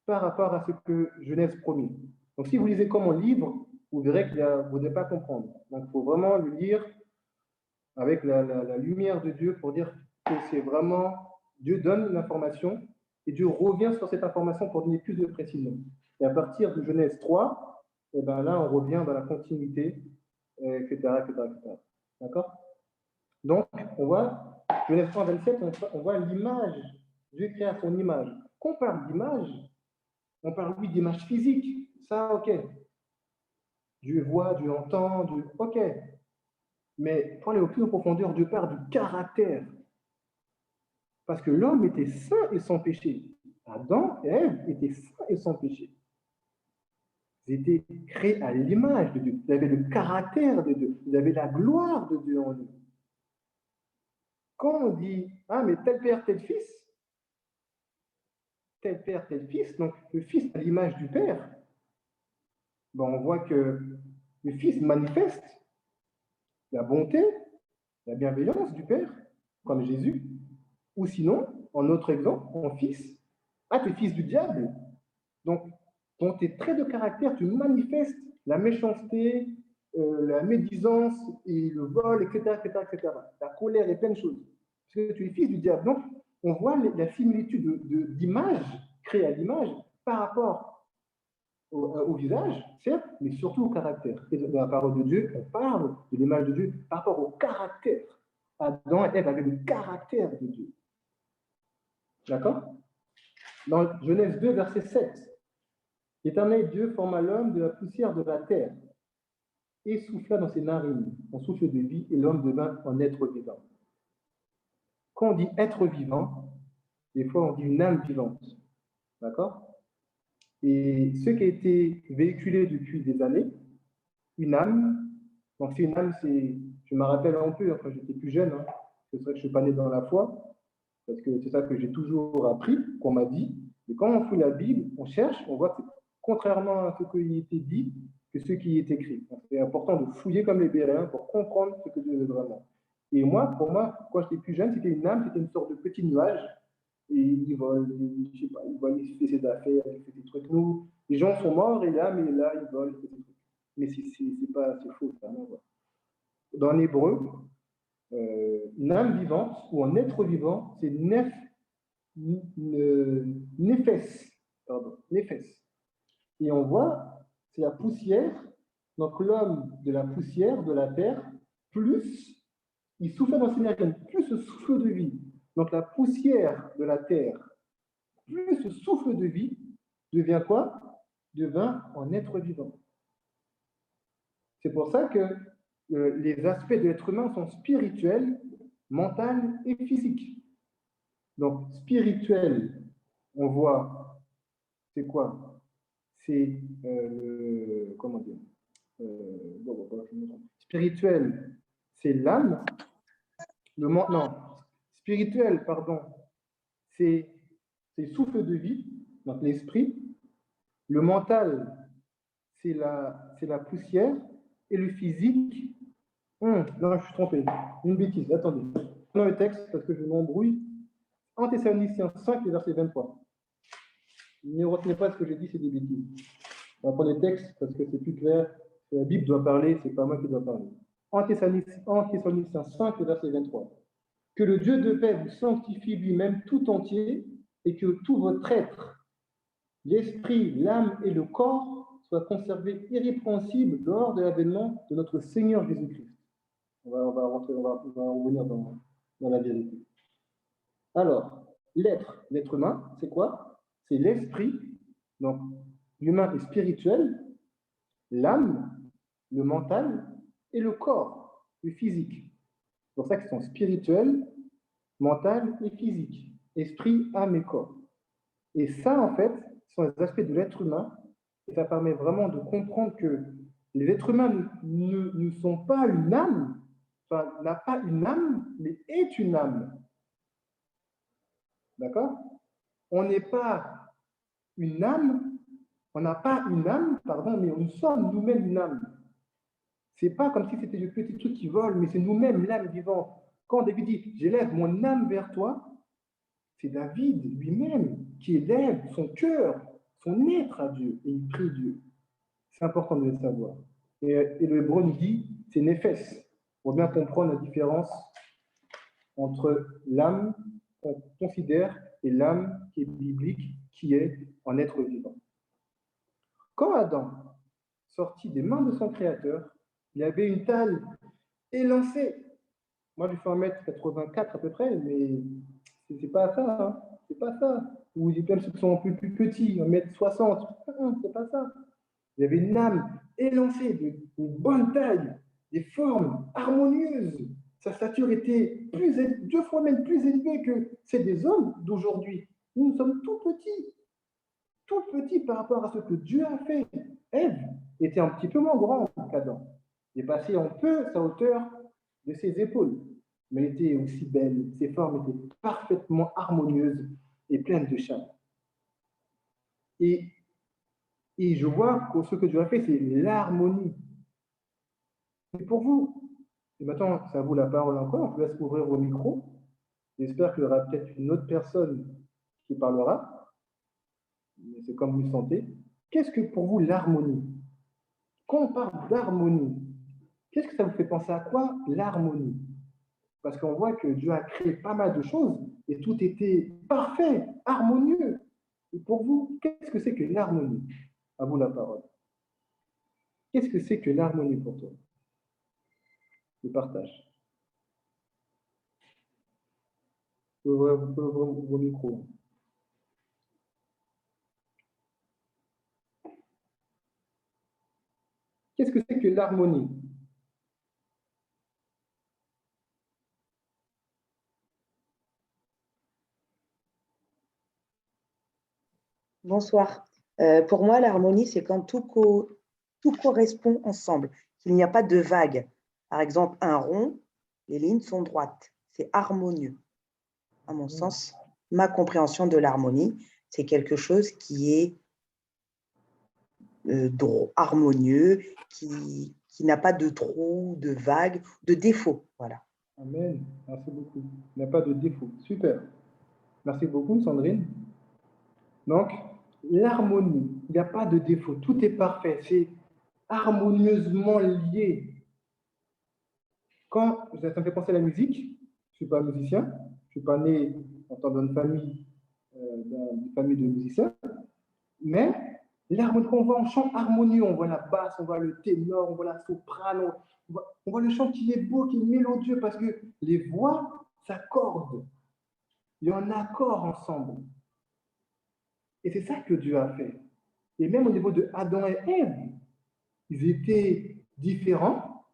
Speaker 2: par rapport à ce que Genèse promet. Donc si vous lisez comme un livre, vous verrez que vous n'allez pas comprendre. Donc il faut vraiment le lire avec la lumière de Dieu pour dire que c'est vraiment, Dieu donne l'information et Dieu revient sur cette information pour donner plus de précision. Et à partir de Genèse 3, et ben là on revient dans la continuité, etc., etc., etc. D'accord? Donc, on voit, Genèse 1, 27, on voit l'image. Dieu crée à son image. Quand on parle d'image, on parle, oui, d'image physique. Ça, ok. Dieu voit, Dieu entend, Dieu... Ok. Mais pour aller au plus en profondeur, Dieu parle du caractère. Parce que l'homme était saint et sans péché. Adam et Ève étaient saints et sans péché. Ils étaient créés à l'image de Dieu. Ils avaient le caractère de Dieu. Ils avaient la gloire de Dieu en eux. Quand on dit, ah, mais tel père, tel fils, tel père, tel fils, donc le fils à l'image du père, ben on voit que le fils manifeste la bonté, la bienveillance du père, comme Jésus. Ou sinon, en autre exemple, en fils, ah, tu es fils du diable. Donc, dans tes traits de caractère, tu manifestes la méchanceté, la médisance et le vol, etc., etc., etc. La colère et plein de choses. Parce que tu es fils du diable. Donc, on voit la similitude d'image, créée à l'image, par rapport au visage, certes, mais surtout au caractère. Et dans la parole de Dieu, on parle de l'image de Dieu par rapport au caractère. Adam et Ève avaient le caractère de Dieu. D'accord? Dans Genèse 2, verset 7, l'Éternel Dieu forma l'homme de la poussière de la terre et souffla dans ses narines en souffle de vie, et l'homme devint un être vivant. Quand on dit être vivant, des fois on dit une âme vivante. D'accord? Et ce qui a été véhiculé depuis des années, une âme, donc c'est une âme, je me rappelle un peu quand j'étais plus jeune, c'est vrai que je ne suis pas né dans la foi, parce que c'est ça que j'ai toujours appris, qu'on m'a dit. Et quand on fouille la Bible, on cherche, on voit que contrairement à ce qui était dit, que ce qui est écrit. C'est important de fouiller comme les Béréens pour comprendre ce que Dieu veut vraiment. Et moi, pour moi, quand j'étais plus jeune, c'était une âme, c'était une sorte de petit nuage. Et il vole, je sais pas, il fait ses affaires, il fait des trucs. Nous, les gens sont morts et l'âme est là, il vole, il fait des trucs. Mais c'est faux, ça. Dans l'hébreu, une âme vivante ou un être vivant, c'est néphès. Et on voit, c'est la poussière, donc l'homme de la poussière, de la terre, plus il souffle dans ses narines, plus ce souffle de vie. Donc la poussière de la terre, plus ce souffle de vie, devient quoi? Devient un être vivant. C'est pour ça que les aspects de l'être humain sont spirituels, mental et physique. Donc, spirituel, on voit, c'est quoi? C'est, comment dire? Spirituel, c'est l'âme. Non, spirituel, pardon, c'est souffle de vie, donc l'esprit. Le mental, c'est la poussière. Et le physique, non, je suis trompé. Une bêtise, attendez. Dans le texte, parce que je m'embrouille. En Thessaloniciens 5, verset 23. Ne retenez pas ce que j'ai dit, c'est des bêtises. On va prendre les textes parce que c'est plus clair. La Bible doit parler, c'est pas moi qui dois parler. En Thessaloniciens 5, verset 23. Que le Dieu de paix vous sanctifie lui-même tout entier et que tout votre être, l'esprit, l'âme et le corps soient conservés irrépréhensibles lors de l'avènement de notre Seigneur Jésus-Christ. On va revenir dans la vérité. Alors, l'être humain, c'est quoi? C'est l'esprit, donc l'humain est spirituel, l'âme, le mental et le corps, le physique. C'est pour ça qu'ils sont spirituels, mental et physique. Esprit, âme et corps. Et ça, en fait, sont les aspects de l'être humain. Et ça permet vraiment de comprendre que les êtres humains ne sont pas une âme, enfin, n'a pas une âme, mais est une âme. D'accord? On n'est pas une âme, on n'a pas une âme, pardon, mais nous sommes nous-mêmes une âme. C'est pas comme si c'était des petits trucs qui volent, mais c'est nous-mêmes l'âme vivante. Quand David dit « j'élève mon âme vers toi », c'est David lui-même qui élève son cœur, son être à Dieu, et il prie Dieu. C'est important de le savoir. Et le hébreu nous dit « c'est néphès », pour bien comprendre la différence entre l'âme qu'on considère et l'âme qui est biblique, qui est en être vivant. Quand Adam sortit des mains de son Créateur, il avait une taille élancée. Moi, je fais 1m84 à peu près, mais c'est pas ça. Hein. C'est pas ça. Ou il y a même ceux qui sont un peu plus petits, 1m60. C'est pas ça. Il avait une âme élancée, une bonne taille, des formes harmonieuses. Sa stature était 2 fois même plus élevée que celle des hommes d'aujourd'hui. Nous sommes tout petits par rapport à ce que Dieu a fait. Ève était un petit peu moins grande qu'Adam. Il est passé en peu sa hauteur de ses épaules. Mais elle était aussi belle. Ses formes étaient parfaitement harmonieuses et pleines de charme. Et je vois que ce que Dieu a fait, c'est l'harmonie. Et pour vous, et maintenant, ça vaut la parole encore, je vous laisse ouvrir vos micros. J'espère qu'il y aura peut-être une autre personne qui parlera. Mais c'est comme vous le sentez. Qu'est-ce que pour vous l'harmonie? Quand on parle d'harmonie, qu'est-ce que ça vous fait penser à quoi l'harmonie? Parce qu'on voit que Dieu a créé pas mal de choses et tout était parfait, harmonieux. Et pour vous, qu'est-ce que c'est que l'harmonie? À vous la parole. Qu'est-ce que c'est que l'harmonie pour toi? Le partage. Vous pouvez ouvrir vos micros. Qu'est-ce que c'est que l'harmonie?
Speaker 10: Bonsoir. Pour moi, l'harmonie, c'est quand tout correspond ensemble, qu'il n'y a pas de vague. Par exemple, un rond, les lignes sont droites. C'est harmonieux. À mon sens, ma compréhension de l'harmonie, c'est quelque chose qui est harmonieux, qui n'a pas de trou, de vague, de défaut. Voilà.
Speaker 2: Amen. Merci beaucoup. Il n'y a pas de défaut. Super. Merci beaucoup, Sandrine. Donc, l'harmonie, il n'y a pas de défaut. Tout est parfait. C'est harmonieusement lié. Quand ça me fait penser à la musique, je ne suis pas musicien, je ne suis pas né dans une famille de musiciens, mais l'harmonie, quand on voit un chant harmonieux, on voit la basse, on voit le ténor, on voit la soprano, on voit le chant qui est beau, qui est mélodieux, parce que les voix s'accordent. Il y a un accord ensemble. Et c'est ça que Dieu a fait. Et même au niveau de Adam et Ève, ils étaient différents,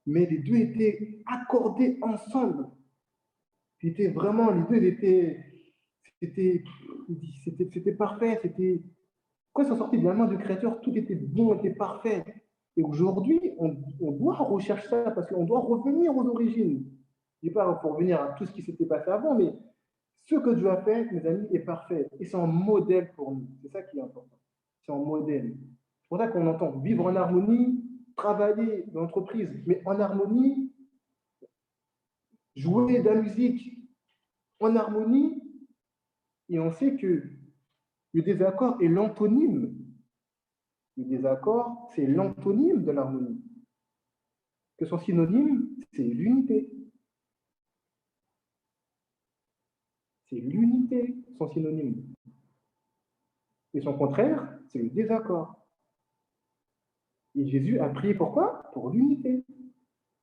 Speaker 2: mais les deux étaient accordés ensemble. C'était vraiment, les deux c'était parfait. Quand ils sont sortis de la main du Créateur, tout était bon, était parfait. Et aujourd'hui, on doit rechercher ça parce qu'on doit revenir aux origines. Je ne dis pas pour revenir à tout ce qui s'était passé avant, mais ce que Dieu a fait, mes amis, est parfait. Et c'est un modèle pour nous. C'est ça qui est important. C'est un modèle. C'est pour ça qu'on entend vivre en harmonie, travailler dans l'entreprise, mais en harmonie, jouer de la musique en harmonie. Et on sait que le désaccord est l'antonyme. Le désaccord, c'est l'antonyme de l'harmonie. Que son synonyme, c'est l'unité. C'est l'unité, son synonyme. Et son contraire, c'est le désaccord. Et Jésus a prié pourquoi? Pour l'unité.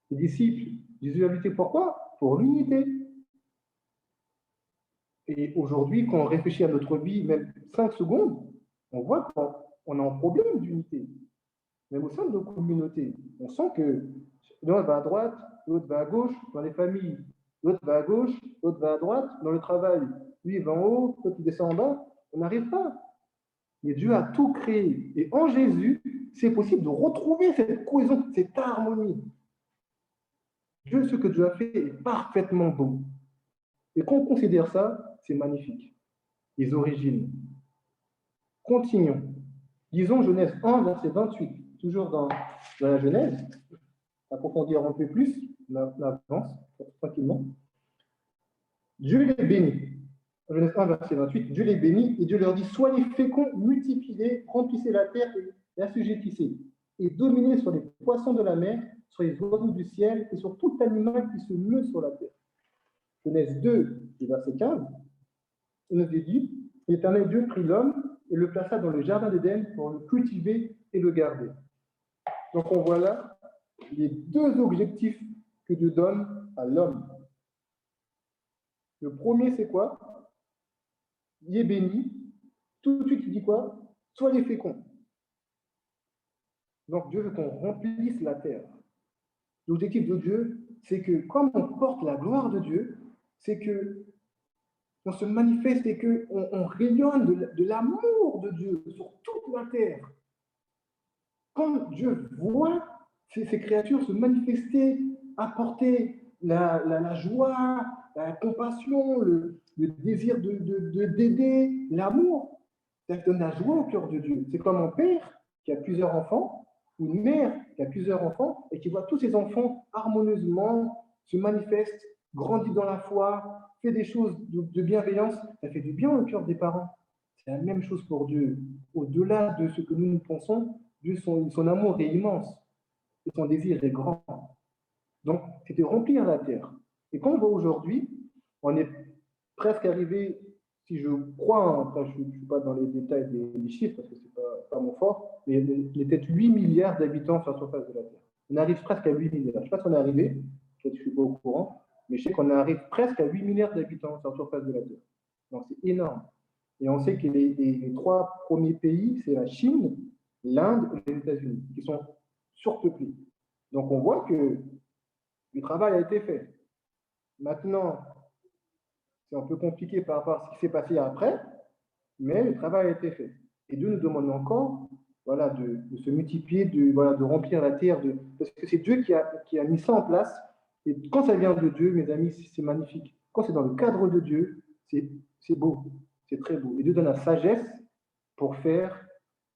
Speaker 2: Les disciples, Jésus a lutté pourquoi? Pour l'unité. Et aujourd'hui, quand on réfléchit à notre vie, même 5 secondes, on voit qu'on a un problème d'unité. Même au sein de nos communautés, on sent que l'un va à droite, l'autre va à gauche, dans les familles, l'autre va à gauche, l'autre va à droite, dans le travail, lui il va en haut, l'autre il descend en bas, on n'arrive pas. Mais Dieu a tout créé. Et en Jésus, c'est possible de retrouver cette cohésion, cette harmonie. Dieu, ce que Dieu a fait est parfaitement beau. Et quand on considère ça, c'est magnifique. Les origines. Continuons. Disons Genèse 1, verset 28. Toujours dans la Genèse. Approfondir un peu plus. On avance tranquillement. Dieu les bénit. Genèse 1, verset 28. Dieu les bénit et Dieu leur dit: soyez féconds, multipliez, remplissez la terre et assujettissez, et dominez sur les poissons de la mer, sur les oiseaux du ciel et sur tout animal qui se meut sur la terre. Genèse 2, verset 15, il nous est dit: l'Éternel Dieu prit l'homme et le plaça dans le jardin d'Éden pour le cultiver et le garder. Donc on voit là les deux objectifs que Dieu donne à l'homme. Le premier, c'est quoi? Il est béni. Tout de suite, il dit quoi? Soyez féconds. Donc Dieu veut qu'on remplisse la terre. L'objectif de Dieu, c'est que comme on porte la gloire de Dieu, c'est que on se manifeste et qu'on rayonne de l'amour de Dieu sur toute la terre. Quand Dieu voit ces créatures se manifester, apporter la joie, la compassion, le désir d'aider, l'amour, ça donne la joie au cœur de Dieu. C'est comme un père qui a plusieurs enfants, ou une mère qui a plusieurs enfants, et qui voit tous ses enfants harmonieusement se manifestent, grandissent dans la foi, fait des choses de bienveillance, ça fait du bien au cœur des parents. C'est la même chose pour Dieu. Au-delà de ce que nous pensons, Dieu, son amour est immense et son désir est grand. Donc, c'est de remplir la terre. Et quand on voit aujourd'hui, on est presque arrivé, si je crois, après je ne suis pas dans les détails des chiffres parce que ce n'est pas mon fort, mais il y a peut-être 8 milliards d'habitants sur la surface de la Terre. On arrive presque à 8 milliards. Je ne sais pas si on est arrivé, peut-être que je ne suis pas au courant, mais je sais qu'on arrive presque à 8 milliards d'habitants sur la surface de la Terre. Donc c'est énorme. Et on sait que les 3 premiers pays, c'est la Chine, l'Inde et les États-Unis, qui sont surpeuplés. Donc on voit que le travail a été fait. Maintenant, c'est un peu compliqué par rapport à ce qui s'est passé après, mais le travail a été fait. Et Dieu nous demande encore de se multiplier, de remplir la terre, parce que c'est Dieu qui a mis ça en place. Et quand ça vient de Dieu, mes amis, c'est magnifique. Quand c'est dans le cadre de Dieu, c'est beau, c'est très beau. Et Dieu donne la sagesse pour faire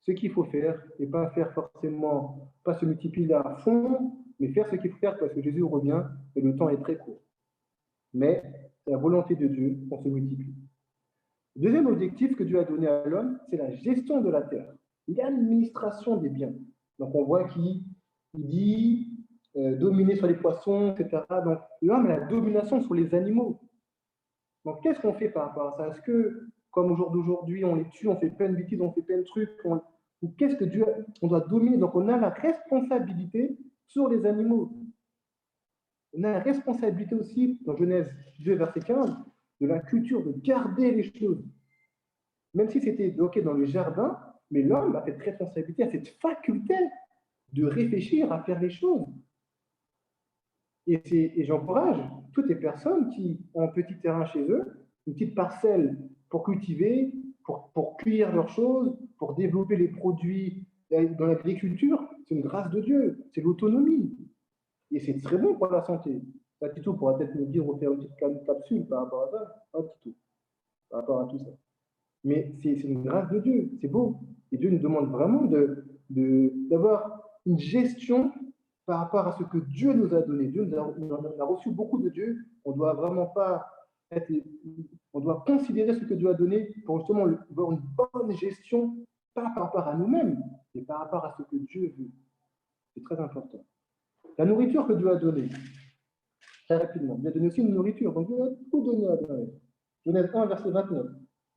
Speaker 2: ce qu'il faut faire et pas faire forcément, pas se multiplier à fond, mais faire ce qu'il faut faire parce que Jésus revient et le temps est très court. Mais c'est la volonté de Dieu qu'on se multiplie. Le deuxième objectif que Dieu a donné à l'homme, c'est la gestion de la terre, l'administration des biens. Donc on voit qu'il dit dominer sur les poissons, etc. Donc l'homme a la domination sur les animaux. Donc qu'est-ce qu'on fait par rapport à ça? Est-ce que, comme au jour d'aujourd'hui, on les tue, on fait plein de bêtises, on fait plein de trucs, ou qu'est-ce que Dieu, on doit dominer? Donc on a la responsabilité sur les animaux. On a la responsabilité aussi, dans Genèse 2, verset 15, de la culture, de garder les choses. Même si c'était bloqué dans le jardin, mais l'homme a cette responsabilité, a cette faculté de réfléchir à faire les choses. Et j'encourage toutes les personnes qui ont un petit terrain chez eux, une petite parcelle pour cultiver, pour cueillir leurs choses, pour développer les produits dans l'agriculture. C'est une grâce de Dieu, c'est l'autonomie. Et c'est très bon pour la santé. Là, Tito pourra peut-être nous dire ou faire une petite capsule par rapport à ça, hein, Tito, par rapport à tout ça. Mais c'est une grâce de Dieu, c'est beau. Et Dieu nous demande vraiment d'avoir une gestion par rapport à ce que Dieu nous a donné. Dieu nous a reçu beaucoup de Dieu. On doit vraiment pas être, on doit considérer ce que Dieu a donné pour justement avoir une bonne gestion, pas par rapport à nous-mêmes, mais par rapport à ce que Dieu veut. C'est très important. La nourriture que Dieu a donnée, très rapidement, Dieu a donné aussi une nourriture. Donc Dieu a tout donné à Abraham. Genèse 1, verset 29.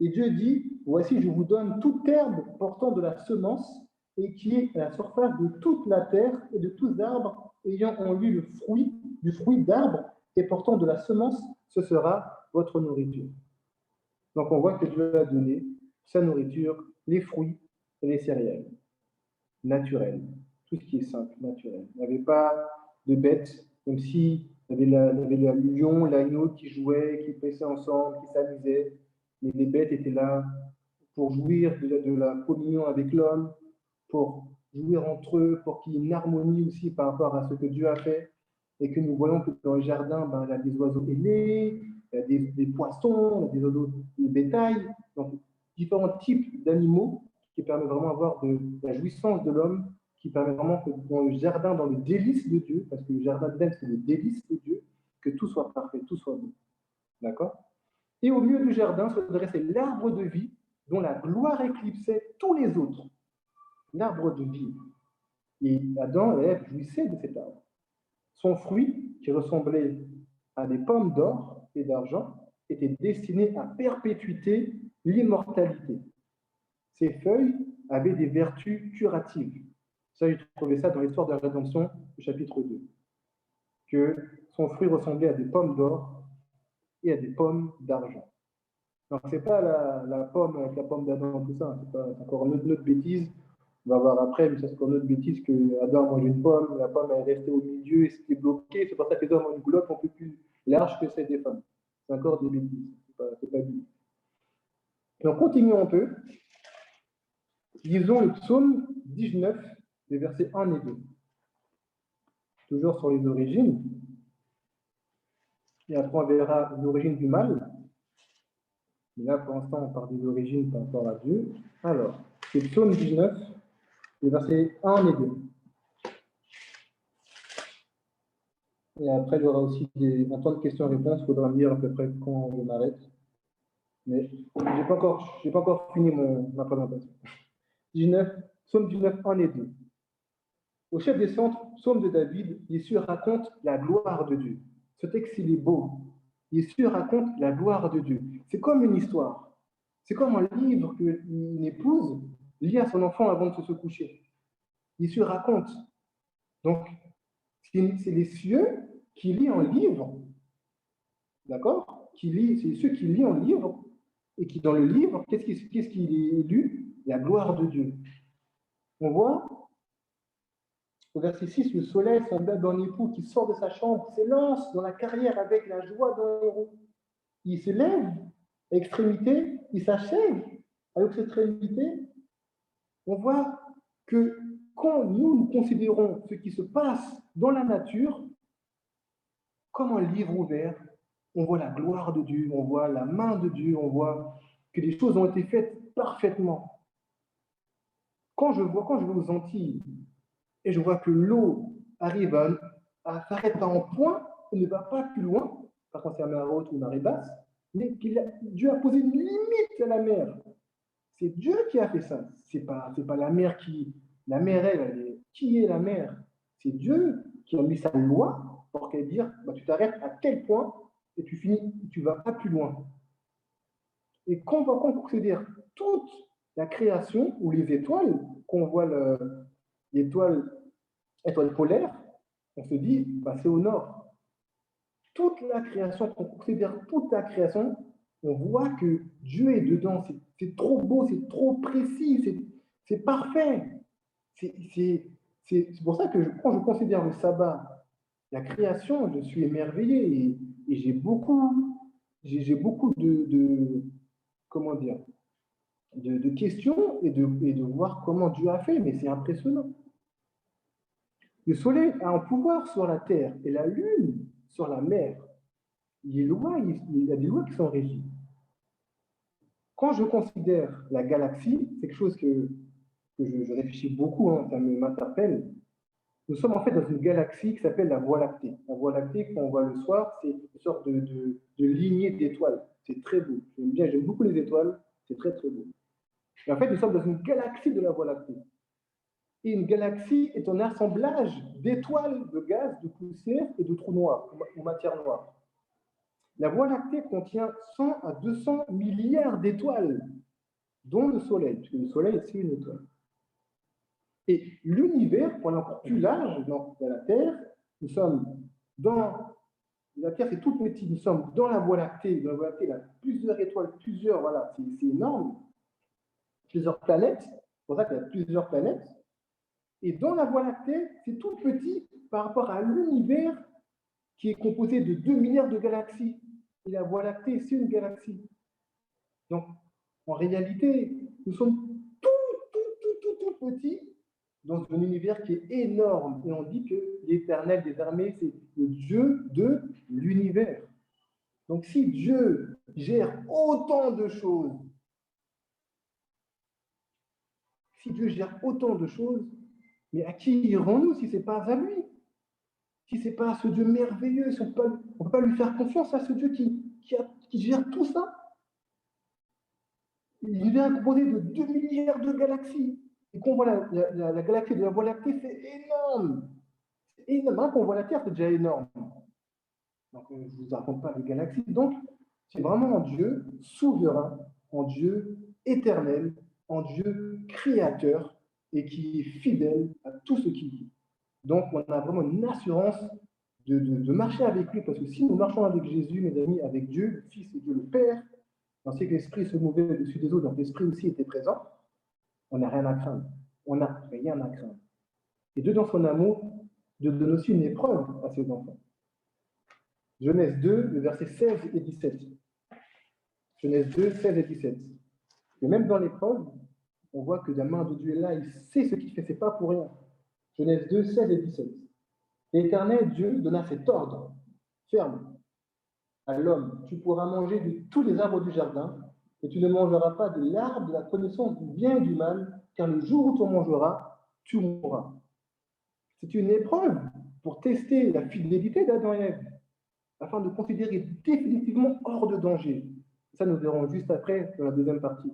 Speaker 2: Et Dieu dit, voici, je vous donne toute herbe portant de la semence et qui est à la surface de toute la terre et de tous arbres ayant en lui le fruit, du fruit d'arbre et portant de la semence, ce sera votre nourriture. Donc on voit que Dieu a donné sa nourriture, les fruits et les céréales naturelles, tout ce qui est simple, naturel. Il n'y avait pas de bêtes, même si il y avait le lion, l'agneau qui jouaient, qui paissaient ensemble, qui s'amusaient, mais les bêtes étaient là pour jouir de la communion avec l'homme, pour jouir entre eux, pour qu'il y ait une harmonie aussi par rapport à ce que Dieu a fait, et que nous voyons que dans le jardin, il y a des oiseaux ailés, il y a des poissons, il y a des oiseaux de bétail, donc différents types d'animaux qui permettent vraiment d'avoir de la jouissance de l'homme, qui permet vraiment que dans le jardin, dans le délice de Dieu, parce que le jardin d'Éden, c'est le délice de Dieu, que tout soit parfait, tout soit beau. D'accord? Et au milieu du jardin se dressait l'arbre de vie, dont la gloire éclipsait tous les autres. L'arbre de vie. Et Adam et Ève jouissaient de cet arbre. Son fruit, qui ressemblait à des pommes d'or et d'argent, était destiné à perpétuer l'immortalité. Ses feuilles avaient des vertus curatives. Ça, j'ai trouvé ça dans l'histoire de la rédemption, du chapitre 2. Que son fruit ressemblait à des pommes d'or et à des pommes d'argent. Donc, ce n'est pas la pomme avec la pomme d'Adam, tout ça. C'est encore une autre bêtise. On va voir après, mais ça, c'est encore une autre bêtise que Adam a mangé une pomme, la pomme est restée au milieu et c'était bloqué. C'est pour ça que les hommes ont une globe un peu plus large que celle des femmes. C'est encore des bêtises. C'est pas biblique. Donc, continuons un peu. Lisons le psaume 19, les versets 1 et 2. Toujours sur les origines. Et après, on verra l'origine du mal. Mais là, pour l'instant, on parle des origines par rapport à Dieu. Alors, c'est le psaume 19, les versets 1 et 2. Et après, il y aura aussi un temps de questions-réponses. Il faudra me dire à peu près quand on arrête. Mais je n'ai pas encore fini ma présentation. Psaume 19, 1 et 2. Au chef des centres, psaume de David, Yessu raconte la gloire de Dieu. Ce texte, il est beau. Yessu raconte la gloire de Dieu. C'est comme une histoire. C'est comme un livre qu'une épouse lit à son enfant avant de se coucher. Yessu raconte. Donc, c'est les cieux qui lisent un livre. D'accord? C'est ceux qui lisent un livre et qui, dans le livre, qu'est-ce qui est lu? La gloire de Dieu. On voit au verset 6, le soleil semblable d'un époux qui sort de sa chambre, s'élance dans la carrière avec la joie d'un héros. Il se lève à extrémité, il s'achève avec cette extrémité. On voit que quand nous considérons ce qui se passe dans la nature comme un livre ouvert, on voit la gloire de Dieu, on voit la main de Dieu, on voit que les choses ont été faites parfaitement. Quand je vais aux Antilles et je vois que l'eau arrive à s'arrêter à un point et ne va pas plus loin, par contre c'est la mer haute ou marée basse, mais Dieu a posé une limite à la mer. C'est Dieu qui a fait ça. C'est pas la mer qui... La mer, qui est la mer? C'est Dieu qui a mis sa loi pour qu'elle dise, tu t'arrêtes à tel point et tu finis, tu ne vas pas plus loin. Et quand on considère toute la création ou les étoiles, qu'on voit l'étoile polaire, on se dit, c'est au nord. Toute la création, quand on considère toute la création, on voit que Dieu est dedans. C'est trop beau, c'est trop précis, c'est parfait. C'est pour ça que quand je considère le sabbat La création, je suis émerveillé et j'ai beaucoup comment dire, de questions et de voir comment Dieu a fait, mais c'est impressionnant. Le soleil a un pouvoir sur la terre et la lune sur la mer. Il y a des lois qui sont régies. Quand je considère la galaxie, c'est quelque chose que je réfléchis beaucoup, hein, ça m'interpelle. Nous sommes en fait dans une galaxie qui s'appelle la Voie lactée. La Voie lactée, quand on voit le soir, c'est une sorte de lignée d'étoiles. C'est très beau. J'aime beaucoup les étoiles, c'est très très beau. Et en fait, nous sommes dans une galaxie de la Voie lactée. Et une galaxie est un assemblage d'étoiles, de gaz, de poussière et de trous noirs ou matière noire. La Voie lactée contient 100 à 200 milliards d'étoiles, dont le Soleil, puisque le Soleil, c'est une étoile. Et l'univers, pour aller encore plus large dans la Terre, nous sommes dans... La Terre, c'est tout petit, nous sommes dans la Voie lactée. Dans la Voie lactée, il y a plusieurs étoiles, voilà, c'est énorme. Plusieurs planètes, c'est pour ça qu'il y a plusieurs planètes. Et dans la Voie lactée, c'est tout petit par rapport à l'univers qui est composé de 2 milliards de galaxies. Et la Voie lactée, c'est une galaxie. Donc, en réalité, nous sommes tout petits dans un univers qui est énorme. Et on dit que l'Éternel des armées, c'est le Dieu de l'univers. Donc, si Dieu gère autant de choses, mais à qui irons-nous si ce n'est pas à lui? Si ce n'est pas à ce Dieu merveilleux, si on ne peut pas lui faire confiance à ce Dieu qui gère tout ça. L'univers est composé de 2 milliards de galaxies. Et qu'on voit la galaxie de la Voie lactée, c'est énorme. C'est énorme. Hein, qu'on voit la Terre, c'est déjà énorme. Donc, je ne vous raconte pas les galaxies. Donc, c'est vraiment un Dieu souverain, un Dieu éternel, un Dieu créateur et qui est fidèle à tout ce qu'il dit. Donc, on a vraiment une assurance de marcher avec lui, parce que si nous marchons avec Jésus, mes amis, avec Dieu, le Fils et Dieu le Père, on sait que l'Esprit se mouvait au-dessus des eaux, donc l'Esprit aussi était présent, on n'a rien à craindre. On n'a rien à craindre. Et Dieu, dans son amour, Dieu donne aussi une épreuve à ses enfants. Genèse 2, le verset 16 et 17. Genèse 2, 16 et 17. Et même dans l'épreuve, on voit que la main de Dieu est là, il sait ce qu'il fait, c'est pas pour rien. Genèse 2, 16 et 17. L'Éternel Dieu donna cet ordre ferme à l'homme: tu pourras manger de tous les arbres du jardin, et tu ne mangeras pas de l'arbre de la connaissance du bien et du mal, car le jour où tu en mangeras, tu mourras. C'est une épreuve pour tester la fidélité d'Adam et Ève, afin de considérer définitivement hors de danger. Ça, nous verrons juste après dans la deuxième partie.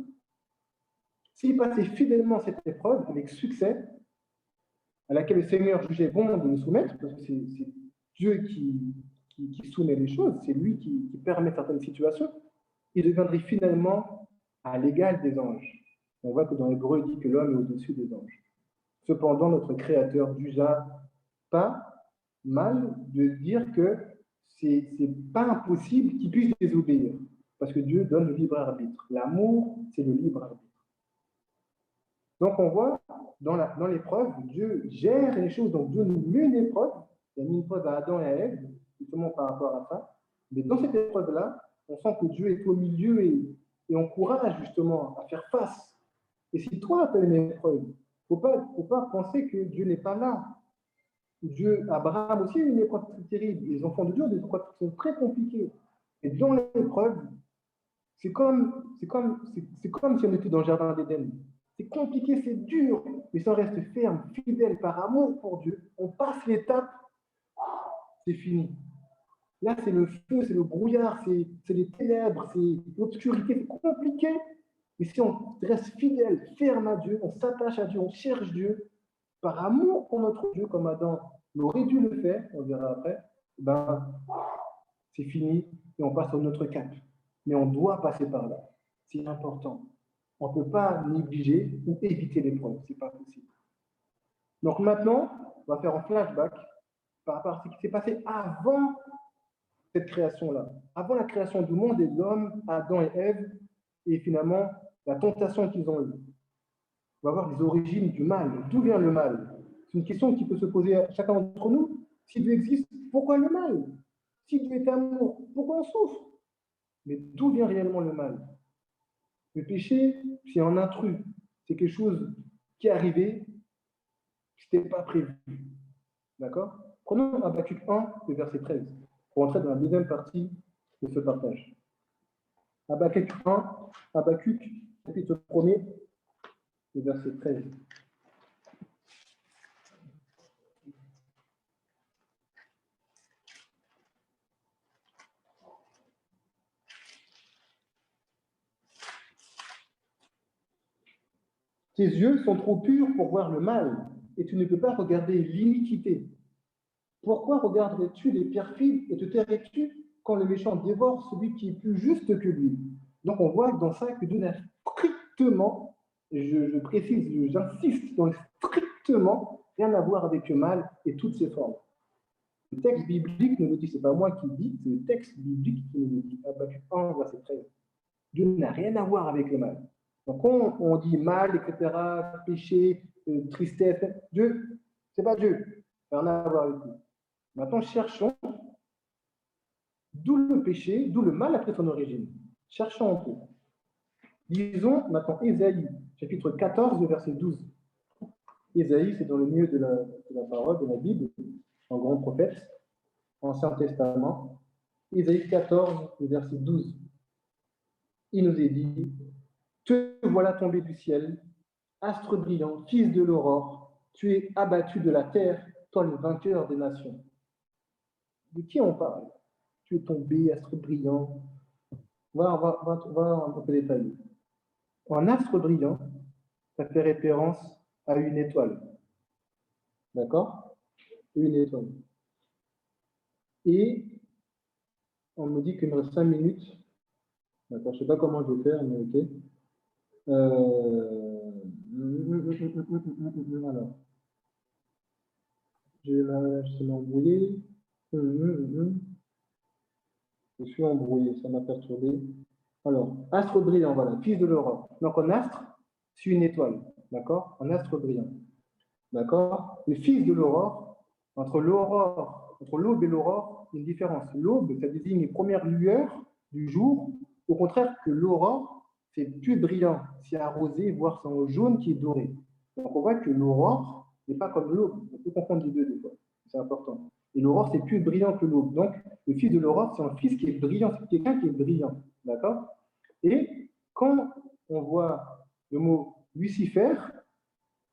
Speaker 2: S'ils passaient fidèlement cette épreuve avec succès, à laquelle le Seigneur jugeait bon de nous soumettre, parce que c'est Dieu qui soumet les choses, c'est lui qui permet certaines situations, il deviendrait finalement à l'égal des anges. On voit que dans l'Hébreu, il dit que l'homme est au-dessus des anges. Cependant, notre Créateur jugea pas mal de dire que c'est pas impossible qu'il puisse désobéir, parce que Dieu donne le libre arbitre. L'amour, c'est le libre arbitre. Donc, on voit dans l'épreuve, Dieu gère les choses. Donc, Dieu nous met une épreuve. Il a mis une épreuve à Adam et à Ève, justement par rapport à ça. Mais dans cette épreuve-là, on sent que Dieu est au milieu et encourage justement à faire face. Et si toi, tu as une épreuve, il ne faut pas penser que Dieu n'est pas là. Abraham aussi a une épreuve très terrible. Les enfants de Dieu ont des épreuves qui sont très compliquées. Et dans l'épreuve, c'est comme si on était dans le jardin d'Éden. C'est compliqué, c'est dur, mais si on reste ferme, fidèle, par amour pour Dieu, on passe l'étape, c'est fini. Là, c'est le feu, c'est le brouillard, c'est les ténèbres, c'est l'obscurité, c'est compliqué. Mais si on reste fidèle, ferme à Dieu, on s'attache à Dieu, on cherche Dieu, par amour pour notre Dieu, comme Adam l'aurait dû le faire, on verra après, c'est fini et on passe au notre cap. Mais on doit passer par là. C'est important. On ne peut pas négliger ou éviter l'épreuve, ce n'est pas possible. Donc maintenant, on va faire un flashback par rapport à ce qui s'est passé avant cette création-là. Avant la création du monde et de l'homme, Adam et Ève, et finalement la tentation qu'ils ont eue. On va voir les origines du mal. D'où vient le mal? C'est une question qui peut se poser à chacun d'entre nous. Si Dieu existe, pourquoi le mal? Si Dieu est amour, pourquoi on souffre? Mais d'où vient réellement le mal? Le péché, c'est un intrus. C'est quelque chose qui est arrivé, ce n'était pas prévu. D'accord? Prenons Habakkuk 1, le verset 13, pour entrer dans la deuxième partie de ce partage. Habakkuk 1, Habakkuk, chapitre 1er, le verset 13. Tes yeux sont trop purs pour voir le mal, et tu ne peux pas regarder l'iniquité. Pourquoi regarderais-tu les perfides et te tairais-tu quand le méchant dévore celui qui est plus juste que lui? Donc on voit dans ça que Dieu n'a strictement, je précise, j'insiste, donc strictement rien à voir avec le mal et toutes ses formes. Le texte biblique nous le dit, ce n'est pas moi qui le dis, c'est le texte biblique qui nous le dit. Habakkuk 1, verset 13. Dieu n'a rien à voir avec le mal. Donc, quand on dit mal, etc., péché, tristesse, Dieu, c'est pas Dieu. Rien à voir avec lui. Maintenant, cherchons d'où le péché, d'où le mal a pris son origine. Cherchons un peu. Lisons maintenant Ésaïe, chapitre 14, verset 12. Ésaïe, c'est dans le milieu de la parole, de la Bible, un grand prophète, Ancien Testament. Ésaïe 14, verset 12. Il nous est dit: te voilà tombé du ciel, astre brillant, fils de l'aurore, tu es abattu de la terre, toi le vainqueur des nations. De qui on parle? Tu es tombé, astre brillant. On va un peu détailler. Un astre brillant, ça fait référence à une étoile. D'accord? Une étoile. Et on me dit qu'il me reste 5 minutes. D'accord, je ne sais pas comment je vais faire, mais ok. Alors, je vais m'embrouiller. Je suis embrouillé, ça m'a perturbé. Alors, astre brillant, voilà, fils de l'aurore. Donc, un astre, c'est une étoile, d'accord? Un astre brillant, d'accord? Le fils de l'aurore, entre l'aube et l'aurore, il y a une différence. L'aube, ça désigne les premières lueurs du jour, au contraire que l'aurore, c'est plus brillant, c'est arrosé, voire c'est un jaune qui est doré. Donc, on voit que l'aurore n'est pas comme l'aube. On peut confondre les deux des fois, c'est important. Et l'aurore, c'est plus brillant que l'aube. Donc, le fils de l'aurore, c'est un fils qui est brillant, c'est quelqu'un qui est brillant. D'accord? Et quand on voit le mot Lucifer,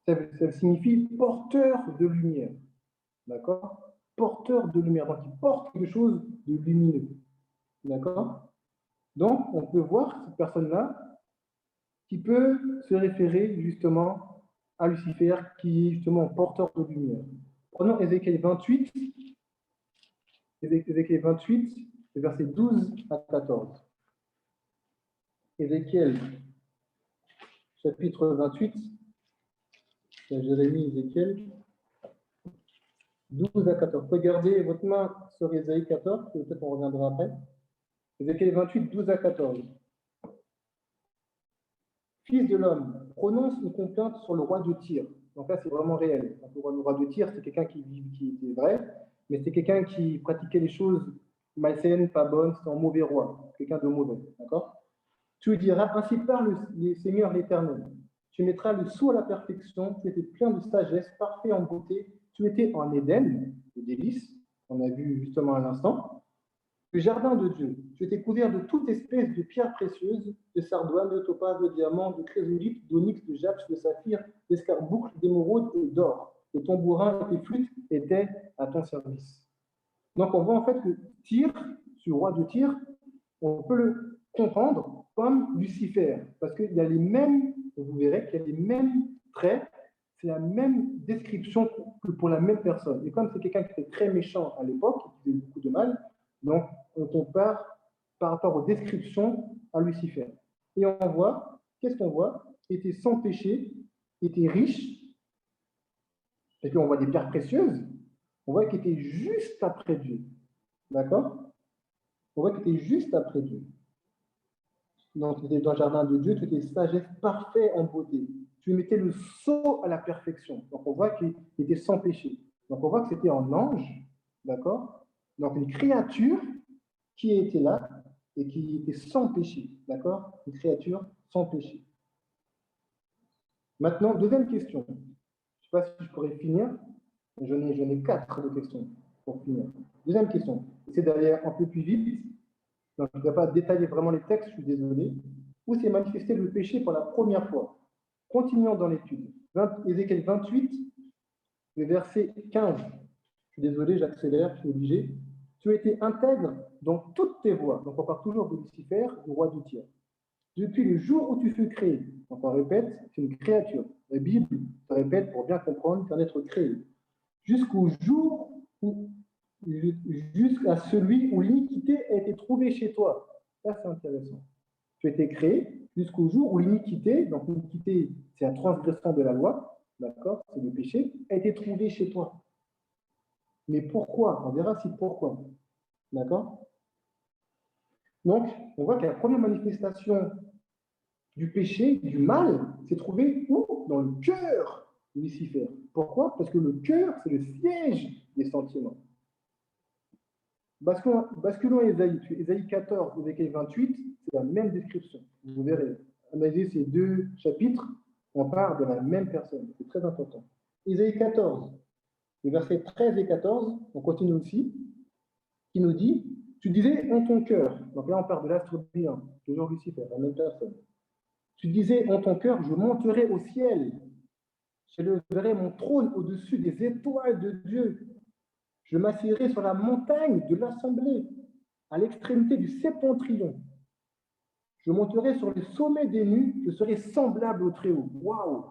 Speaker 2: ça signifie porteur de lumière. D'accord? Porteur de lumière. Donc, il porte quelque chose de lumineux. D'accord? Donc, on peut voir cette personne-là qui peut se référer justement à Lucifer, qui est justement porteur de lumière. Prenons Ézéchiel 28. Ézéchiel 28, versets 12 à 14. Ézéchiel, chapitre 28, c'est Jérémie, Ézéchiel, 12 à 14. Regardez votre main sur Ésaïe 14, peut-être on reviendra après. Ézéchiel 28, 12 à 14. Fils de l'homme, prononce une complainte sur le roi de Tyr. Donc là, c'est vraiment réel. Le roi de Tyr, c'est quelqu'un qui était vrai, mais c'est quelqu'un qui pratiquait les choses malsaines, pas bonnes, c'est un mauvais roi, quelqu'un de mauvais. D'accord? Tu diras, ainsi parle le Seigneur l'Éternel. Tu mettras le sceau à la perfection, tu étais plein de sagesse, parfait en beauté, tu étais en Éden, le délice, on a vu justement à l'instant, le jardin de Dieu. Tu étais couvert de toute espèce de pierres précieuses, de sardoine, de topaz, de diamant, de chrysolite, d'onyx, de jaspe, de saphir, d'escarboucle, d'émeraude et d'or. Et ton bourrin et tes flûtes étaient à ton service. Donc on voit en fait que Tyr, ce roi de Tyr, on peut le comprendre comme Lucifer, parce qu'il y a les mêmes, vous verrez qu'il y a les mêmes traits, c'est la même description que pour la même personne. Et comme c'est quelqu'un qui était très méchant à l'époque, qui faisait beaucoup de mal, donc on compare par rapport aux descriptions à Lucifer. Et on voit, qu'est-ce qu'on voit? Il était sans péché, il était riche, et puis on voit des pierres précieuses, on voit qu'il était juste après Dieu. D'accord? On voit qu'il était juste après Dieu. Donc, tu étais dans le jardin de Dieu, tu étais sagesse parfait en beauté. Tu mettais le sceau à la perfection. Donc, on voit qu'il était sans péché. Donc, on voit que c'était un ange, d'accord, Donc, une créature qui était là et qui était sans péché. D'accord? Une créature sans péché. Maintenant, deuxième question. Je ne sais pas si je pourrais finir. J'en ai 4 de questions pour finir. Deuxième question. C'est d'aller un peu plus vite. Donc, je ne vais pas détailler vraiment les textes, je suis désolé. Où s'est manifesté le péché pour la première fois? Continuons dans l'étude. Ézéchiel 28, le verset 15. Je suis désolé, j'accélère, je suis obligé. Tu as été intègre dans toutes tes voies. Donc, on parle toujours de Lucifer, du roi du tiers. Depuis le jour où tu fus créé. Donc, on répète, c'est une créature. La Bible se répète pour bien comprendre qu'un être créé. Jusqu'au jour où, jusqu'à celui où l'iniquité a été trouvée chez toi. Ça, c'est intéressant. Tu as été créé jusqu'au jour où l'iniquité, donc l'iniquité, c'est la transgression de la loi, d'accord, c'est le péché, a été trouvée chez toi. Mais pourquoi? On verra si pourquoi. D'accord? Donc, on voit que la première manifestation du péché, du mal, s'est trouvée où? Dans le cœur de Lucifer. Pourquoi? Parce que le cœur, c'est le siège des sentiments. Basculons Ésaïe 14, Ézéchiel 28, c'est la même description. Vous verrez, analysez ces 2 chapitres, on parle de la même personne. C'est très important. Ésaïe 14, les versets 13 et 14, on continue aussi, qui nous dit, tu disais en ton cœur, donc là on parle de l'astre brillant, toujours Lucifer, la même personne. Tu disais en ton cœur, je monterai au ciel, j'élèverai mon trône au-dessus des étoiles de Dieu. Je m'assiedrai sur la montagne de l'assemblée, à l'extrémité du septentrion. Je monterai sur le sommet des nues, je serai semblable au Très-Haut. Waouh!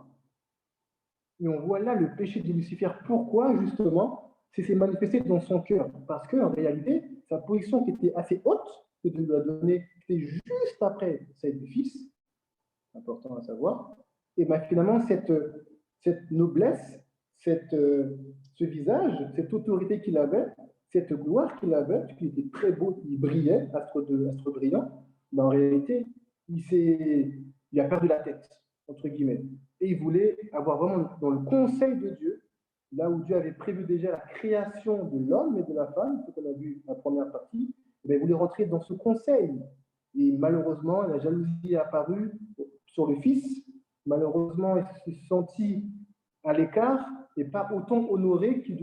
Speaker 2: Et on voit là le péché de Lucifer. Pourquoi, justement, c'est manifesté dans son cœur? Parce qu'en réalité, sa position qui était assez haute, que Dieu lui a donnée, c'était juste après celle du Fils, important à savoir, et bien finalement, cette noblesse, ce visage, cette autorité qu'il avait, cette gloire qu'il avait, parce qu'il était très beau, il brillait, astre brillant, mais en réalité, il a perdu la tête, entre guillemets. Et il voulait avoir vraiment dans le conseil de Dieu, là où Dieu avait prévu déjà la création de l'homme et de la femme, ce qu'on a vu la première partie, il voulait rentrer dans ce conseil. Et malheureusement, la jalousie est apparue sur le Fils. Malheureusement, il s'est senti à l'écart et pas autant honoré qu'il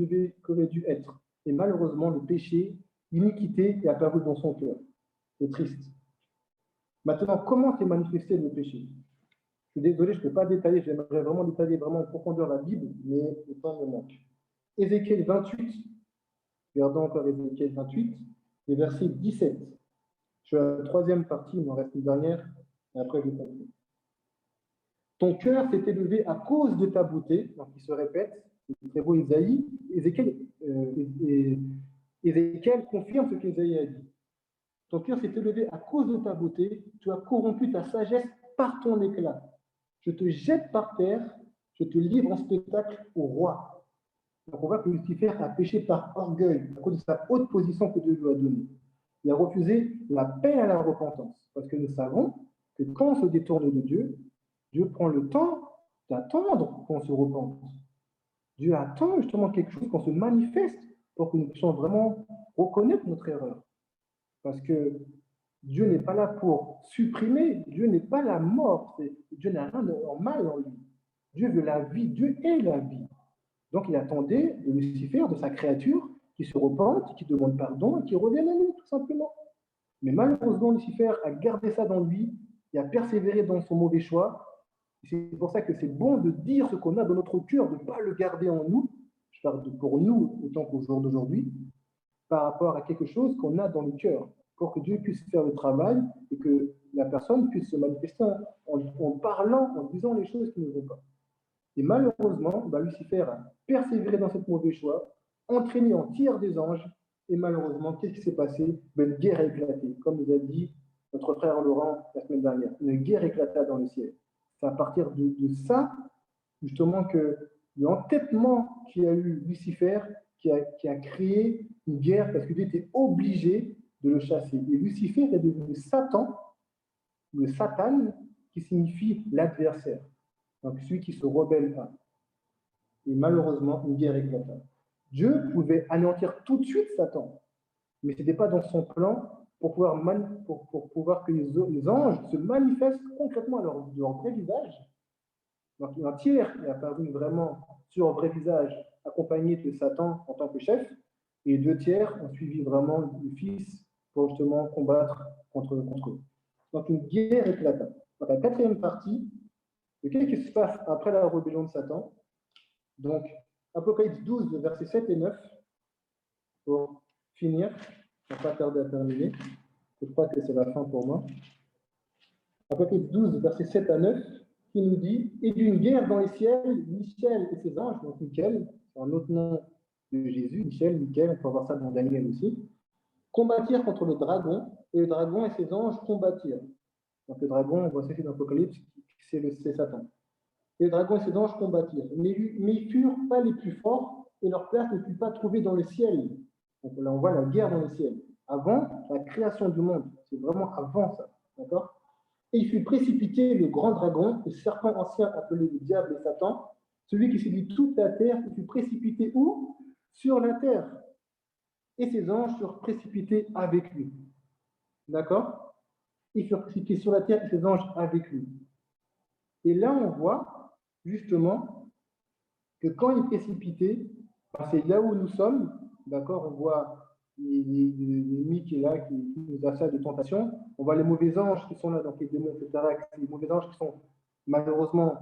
Speaker 2: aurait dû être. Et malheureusement, le péché, l'iniquité est apparu dans son cœur. C'est triste. Maintenant, comment s'est manifesté le péché? Je suis désolé, je ne peux pas détailler, j'aimerais vraiment détailler vraiment en profondeur la Bible, mais le temps me manque. Ézéchiel 28, regardons encore Ézéchiel 28, le verset 17. Je suis à la 3e partie, il m'en reste une dernière, et après je conclue. Ton cœur s'est élevé à cause de ta beauté, donc il se répète, c'est très beau Isaïe, Ézéchiel confirme ce qu'Isaïe a dit. Ton cœur s'est élevé à cause de ta beauté, tu as corrompu ta sagesse par ton éclat. Je te jette par terre, je te livre en spectacle au roi. Donc on voit que Lucifer a péché par orgueil, à cause de sa haute position que Dieu lui a donnée. Il a refusé l'appel à la repentance, parce que nous savons que quand on se détourne de Dieu, Dieu prend le temps d'attendre qu'on se repente. Dieu attend justement quelque chose, qu'on se manifeste pour que nous puissions vraiment reconnaître notre erreur. Parce que Dieu n'est pas là pour supprimer, Dieu n'est pas la mort, Dieu n'a rien de mal en lui. Dieu veut la vie, Dieu est la vie. Donc il attendait de Lucifer, de sa créature, qui se repente, qui demande pardon et qui revienne à lui, tout simplement. Mais malheureusement, Lucifer a gardé ça dans lui, il a persévéré dans son mauvais choix. C'est pour ça que c'est bon de dire ce qu'on a dans notre cœur, de ne pas le garder en nous. Je parle pour nous autant qu'au jour d'aujourd'hui, par rapport à quelque chose qu'on a dans le cœur, pour que Dieu puisse faire le travail et que la personne puisse se manifester en parlant, en disant les choses qui ne vont pas. Et malheureusement, Lucifer a persévéré dans ce mauvais choix, entraîné en tir des anges, et malheureusement, qu'est-ce qui s'est passé? Une guerre a éclaté, comme nous a dit notre frère Laurent la semaine dernière. Une guerre éclata dans le ciel. C'est à partir de ça, justement, que l'entêtement qu'il y a eu Lucifer, qui a créé une guerre, parce que Dieu était obligé de le chasser. Et Lucifer est devenu Satan, le Satan, qui signifie l'adversaire. Donc celui qui se rebelle à. Et malheureusement, une guerre éclata. Dieu pouvait anéantir tout de suite Satan, Mais ce n'était pas dans son plan pour pouvoir que les anges se manifestent concrètement à leur vrai visage. Donc, un tiers est apparu vraiment sur un vrai visage, accompagné de Satan en tant que chef, et 2 tiers ont suivi vraiment le Fils pour justement combattre contre eux. Donc, une guerre éclata. Dans la 4e partie, qu'est-ce qui se passe après la rébellion de Satan? Donc, Apocalypse 12, versets 7 et 9, pour finir, on ne va pas tarder à terminer, je crois que c'est la fin pour moi. Apocalypse 12, versets 7 à 9, qui nous dit « Et d'une guerre dans les ciels, Michel et ses anges », donc Michael, c'est un autre nom de Jésus, Michel, Michael, on peut voir ça dans Daniel aussi, combattirent contre le dragon, et le dragon et ses anges combattirent. Donc le dragon, on voit ça dans l'Apocalypse, c'est Satan. Et le dragon et ses anges combattirent, mais ils furent pas les plus forts, et leur place ne fut pas trouvée dans le ciel. Donc là, on voit la guerre dans le ciel. Avant la création du monde, c'est vraiment avant ça, d'accord? Et il fut précipité le grand dragon, le serpent ancien appelé le diable et Satan, celui qui séduit toute la terre, il fut précipité où? Sur la terre. Et ses anges furent précipités avec lui. D'accord? Ils furent précipités sur la terre et ses anges avec lui. Et là, on voit justement que quand il est précipité, c'est là où nous sommes, d'accord? On voit l'ennemi qui est là, qui nous assaille de tentation. On voit les mauvais anges qui sont là, donc les démons, etc. Les mauvais anges qui sont malheureusement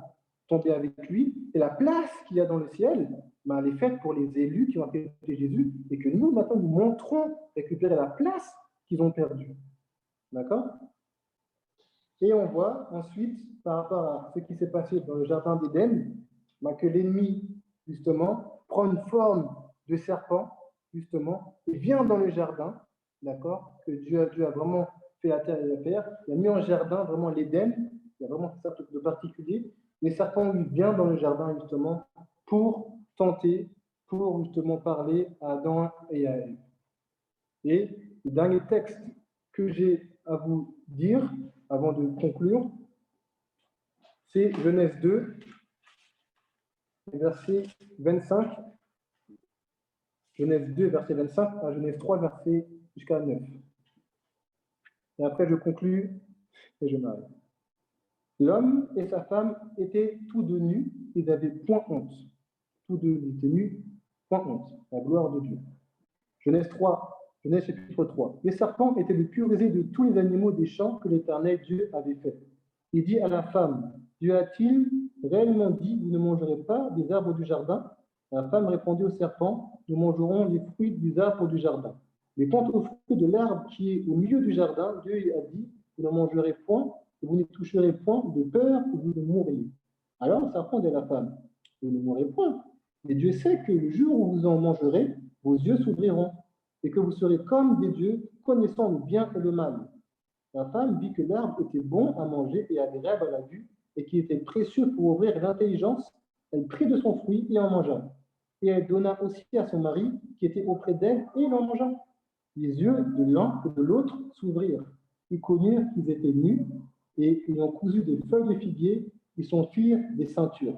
Speaker 2: tombés avec lui. Et la place qu'il y a dans le ciel, elle est faite pour les élus qui ont accepté Jésus et que nous, maintenant, nous montrons récupérer la place qu'ils ont perdue. D'accord? Et on voit ensuite, par rapport à ce qui s'est passé dans le jardin d'Éden, que l'ennemi, justement, prend une forme de serpent, justement, et vient dans le jardin, d'accord, que Dieu a vraiment fait la terre et la terre. Il a mis en jardin vraiment l'Éden, il y a vraiment ça de particulier. Les serpents, il vient dans le jardin, justement, pour tenter, pour justement parler à Adam et à Ève. Et le dernier texte que j'ai à vous dire, avant de conclure, c'est Genèse 2, verset 25. Genèse 2, verset 25 à Genèse 3, verset jusqu'à 9. Et après, je conclus et je m'arrête. L'homme et sa femme étaient tous deux nus, ils n'avaient point honte. Tous deux étaient nus, point honte, la gloire de Dieu. Genèse chapitre 3. Les serpents étaient le plus rusé de tous les animaux des champs que l'Éternel Dieu avait fait. Il dit à la femme, Dieu a-t-il réellement dit, vous ne mangerez pas des arbres du jardin? La femme répondit au serpent, nous mangerons les fruits des arbres du jardin. Mais quant au fruit de l'arbre qui est au milieu du jardin, Dieu a dit, vous ne mangerez point, et vous ne toucherez point de peur que vous ne mouriez. Alors le serpent dit à la femme, vous ne mourrez point. Mais Dieu sait que le jour où vous en mangerez, vos yeux s'ouvriront, et que vous serez comme des dieux, connaissant le bien et le mal. La femme vit que l'arbre était bon à manger et agréable à la vue, et qui était précieux pour ouvrir l'intelligence. Elle prit de son fruit et en mangea. Et elle donna aussi à son mari, qui était auprès d'elle, et il en mangea. Les yeux de l'un et de l'autre s'ouvrirent. Ils connurent qu'ils étaient nus, et ayant cousu des feuilles de figuier, ils s'enfuirent des ceintures.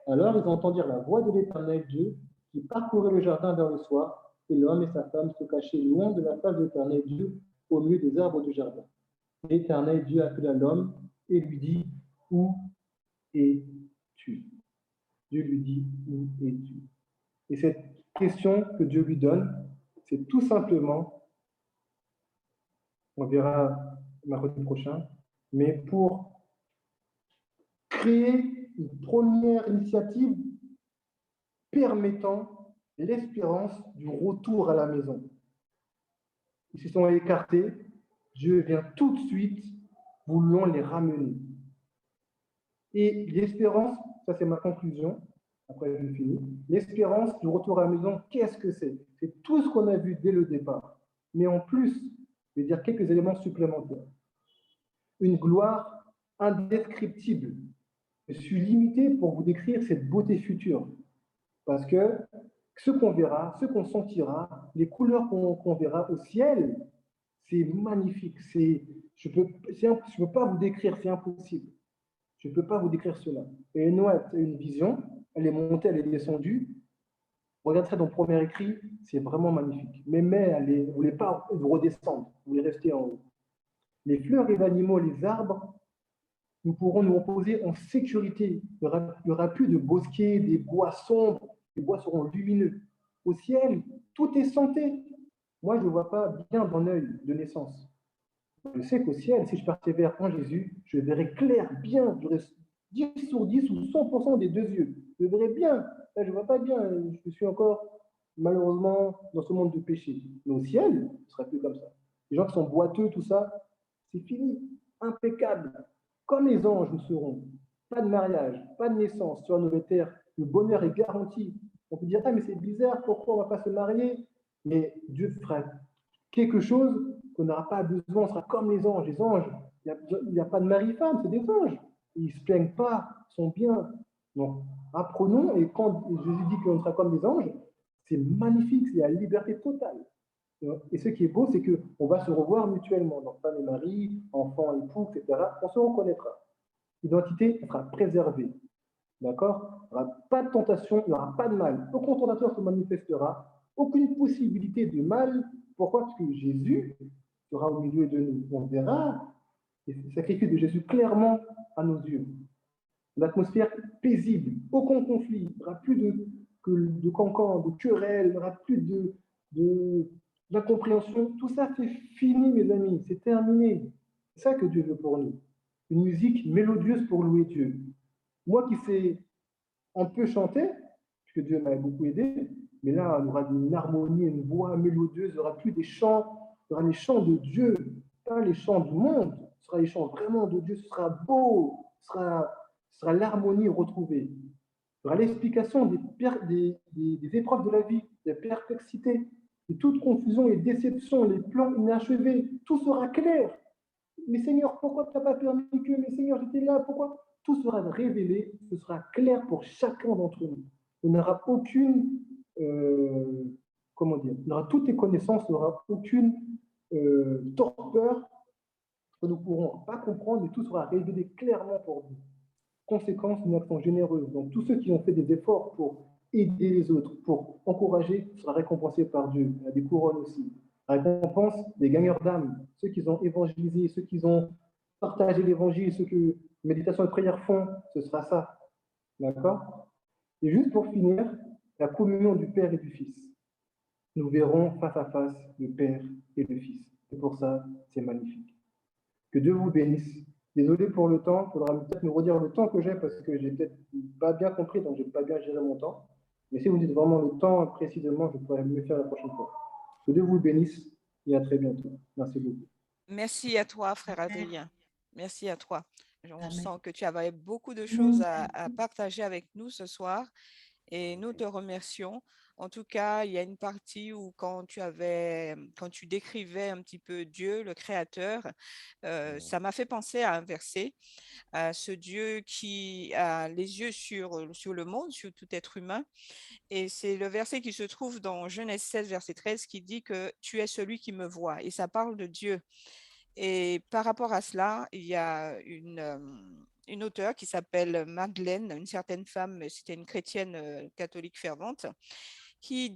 Speaker 2: Alors ils entendirent la voix de l'Éternel Dieu, qui parcourait le jardin vers le soir, et l'homme et sa femme se cachaient loin de la face de l'Éternel Dieu, au milieu des arbres du jardin. L'Éternel Dieu appela l'homme et lui dit, où es-tu? Dieu lui dit, où es-tu? Et cette question que Dieu lui donne, c'est tout simplement, on verra mercredi prochain, mais pour créer une première initiative permettant l'espérance du retour à la maison. Ils se sont écartés, Dieu vient tout de suite, voulant les ramener. Et l'espérance, ça c'est ma conclusion, après je finis, l'espérance du retour à la maison, qu'est-ce que c'est? C'est tout ce qu'on a vu dès le départ. Mais en plus, je vais dire quelques éléments supplémentaires. Une gloire indescriptible. Je suis limité pour vous décrire cette beauté future. Parce que ce qu'on verra, ce qu'on sentira, les couleurs qu'on verra au ciel, c'est magnifique. Je ne peux pas vous décrire, c'est impossible. Je ne peux pas vous décrire cela. Et Noé a une vision, elle est montée, elle est descendue. Regardez ça dans le premier écrit, c'est vraiment magnifique. Mais elle ne voulait pas redescendre, elle voulait rester en haut. Les fleurs et les animaux, les arbres, nous pourrons nous reposer en sécurité. Il n'y aura plus de bosquets, des bois sombres, les bois seront lumineux. Au ciel, tout est santé. Moi, je ne vois pas bien d'un œil de naissance. Je sais qu'au ciel, si je persévère en Jésus, je verrai clair, bien, j'aurai 10 sur 10 ou 100% des deux yeux. Je verrai bien. Là, je ne vois pas bien. Je suis encore, malheureusement, dans ce monde de péché. Mais au ciel, ce ne sera plus comme ça. Les gens qui sont boiteux, tout ça, c'est fini. Impeccable. Comme les anges nous serons. Pas de mariage, pas de naissance sur la nouvelle terre. Le bonheur est garanti. On peut dire, ah, mais c'est bizarre, pourquoi on ne va pas se marier? Mais Dieu fera quelque chose qu'on n'aura pas besoin, on sera comme les anges. Les anges, il n'y a pas de mari-femme, c'est des anges. Ils ne se plaignent pas, ils sont bien. Donc, apprenons, et quand Jésus dit qu'on sera comme des anges, c'est magnifique, c'est la liberté totale. Et ce qui est beau, c'est qu'on va se revoir mutuellement, donc femme et mari, enfant, époux, etc. On se reconnaîtra. L'identité sera préservée. D'accord? Il n'y aura pas de tentation, il n'y aura pas de mal. Aucun tentateur se manifestera, aucune possibilité de mal. Pourquoi? Parce que Jésus sera au milieu de nous. On verra le sacrifice de Jésus clairement à nos yeux. L'atmosphère paisible, aucun conflit, il n'y aura plus de cancans, de querelles, il n'y aura plus d'incompréhension. Tout ça, c'est fini, mes amis, c'est terminé. C'est ça que Dieu veut pour nous. Une musique mélodieuse pour louer Dieu. Moi qui sais un peu chanter, puisque Dieu m'a beaucoup aidé, mais là, on aura une harmonie, une voix mélodieuse, il n'y aura plus des chants, il y aura les chants de Dieu, pas les chants du monde, ce sera les chants vraiment de Dieu, ce sera beau, ce sera l'harmonie retrouvée. Il y aura l'explication des épreuves de la vie, des perplexités, de toute confusion et déception, les plans inachevés, tout sera clair. Mais Seigneur, pourquoi tu n'as pas permis que, mais Seigneur, j'étais là, pourquoi? Tout sera révélé, ce sera clair pour chacun d'entre nous. On n'aura aucune, comment dire, on aura toutes les connaissances, on n'aura aucune torpeur que nous ne pourrons pas comprendre, mais tout sera révélé clairement pour nous. Conséquence d'une action généreuse. Donc, tous ceux qui ont fait des efforts pour aider les autres, pour encourager, sera récompensé par Dieu. Il y a des couronnes aussi. La récompense des gagneurs d'âme, ceux qui ont évangélisé, ceux qui ont partagé l'évangile, ceux que méditation et prière font, ce sera ça. D'accord? Et juste pour finir, la communion du Père et du Fils. Nous verrons face à face le Père et le Fils. Et pour ça, c'est magnifique. Que Dieu vous bénisse. Désolé pour le temps, il faudra peut-être me redire le temps que j'ai parce que j'ai peut-être pas bien compris, donc je n'ai pas bien géré mon temps. Mais si vous dites vraiment le temps précisément, je pourrais mieux faire la prochaine fois. Que Dieu vous bénisse et à très bientôt. Merci beaucoup.
Speaker 3: Merci à toi, frère Adrien. Merci à toi. On sent que tu avais beaucoup de choses à partager avec nous ce soir et nous te remercions. En tout cas, il y a une partie où quand tu décrivais un petit peu Dieu, le Créateur, ça m'a fait penser à un verset, à ce Dieu qui a les yeux sur le monde, sur tout être humain. Et c'est le verset qui se trouve dans Genèse 16, verset 13, qui dit que tu es celui qui me voit. Et ça parle de Dieu. Et par rapport à cela, il y a une auteure qui s'appelle Madeleine, une certaine femme, c'était une chrétienne catholique fervente, qui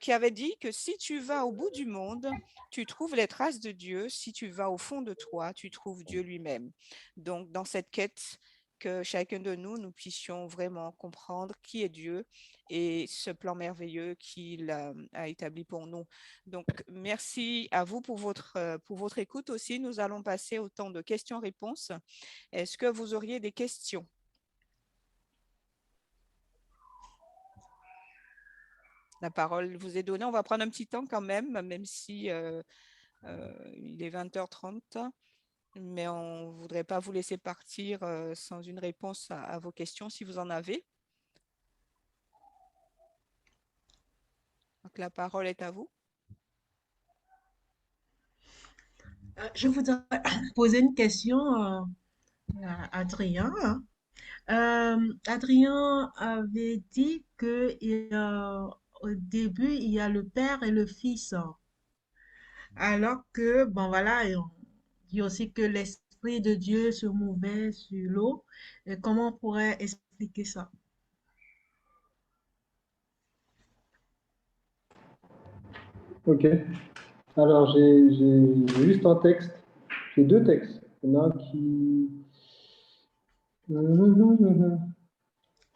Speaker 3: avait dit que si tu vas au bout du monde, tu trouves les traces de Dieu. Si tu vas au fond de toi, tu trouves Dieu lui-même. Donc, dans cette quête, que chacun de nous, nous puissions vraiment comprendre qui est Dieu et ce plan merveilleux qu'il a établi pour nous. Donc, merci à vous pour votre écoute aussi. Nous allons passer au temps de questions-réponses. Est-ce que vous auriez des questions? La parole vous est donnée. On va prendre un petit temps quand même si il est 20h30. Mais on ne voudrait pas vous laisser partir sans une réponse à vos questions si vous en avez. Donc, la parole est à vous.
Speaker 7: Je voudrais poser une question à Adrien. Adrien avait dit que au début, il y a le Père et le Fils. Alors que, bon voilà, et on dit aussi que l'Esprit de Dieu se mouvait sur l'eau. Et comment on pourrait expliquer ça?
Speaker 2: Ok. Alors, j'ai juste un texte. J'ai deux textes. Il y en a un qui...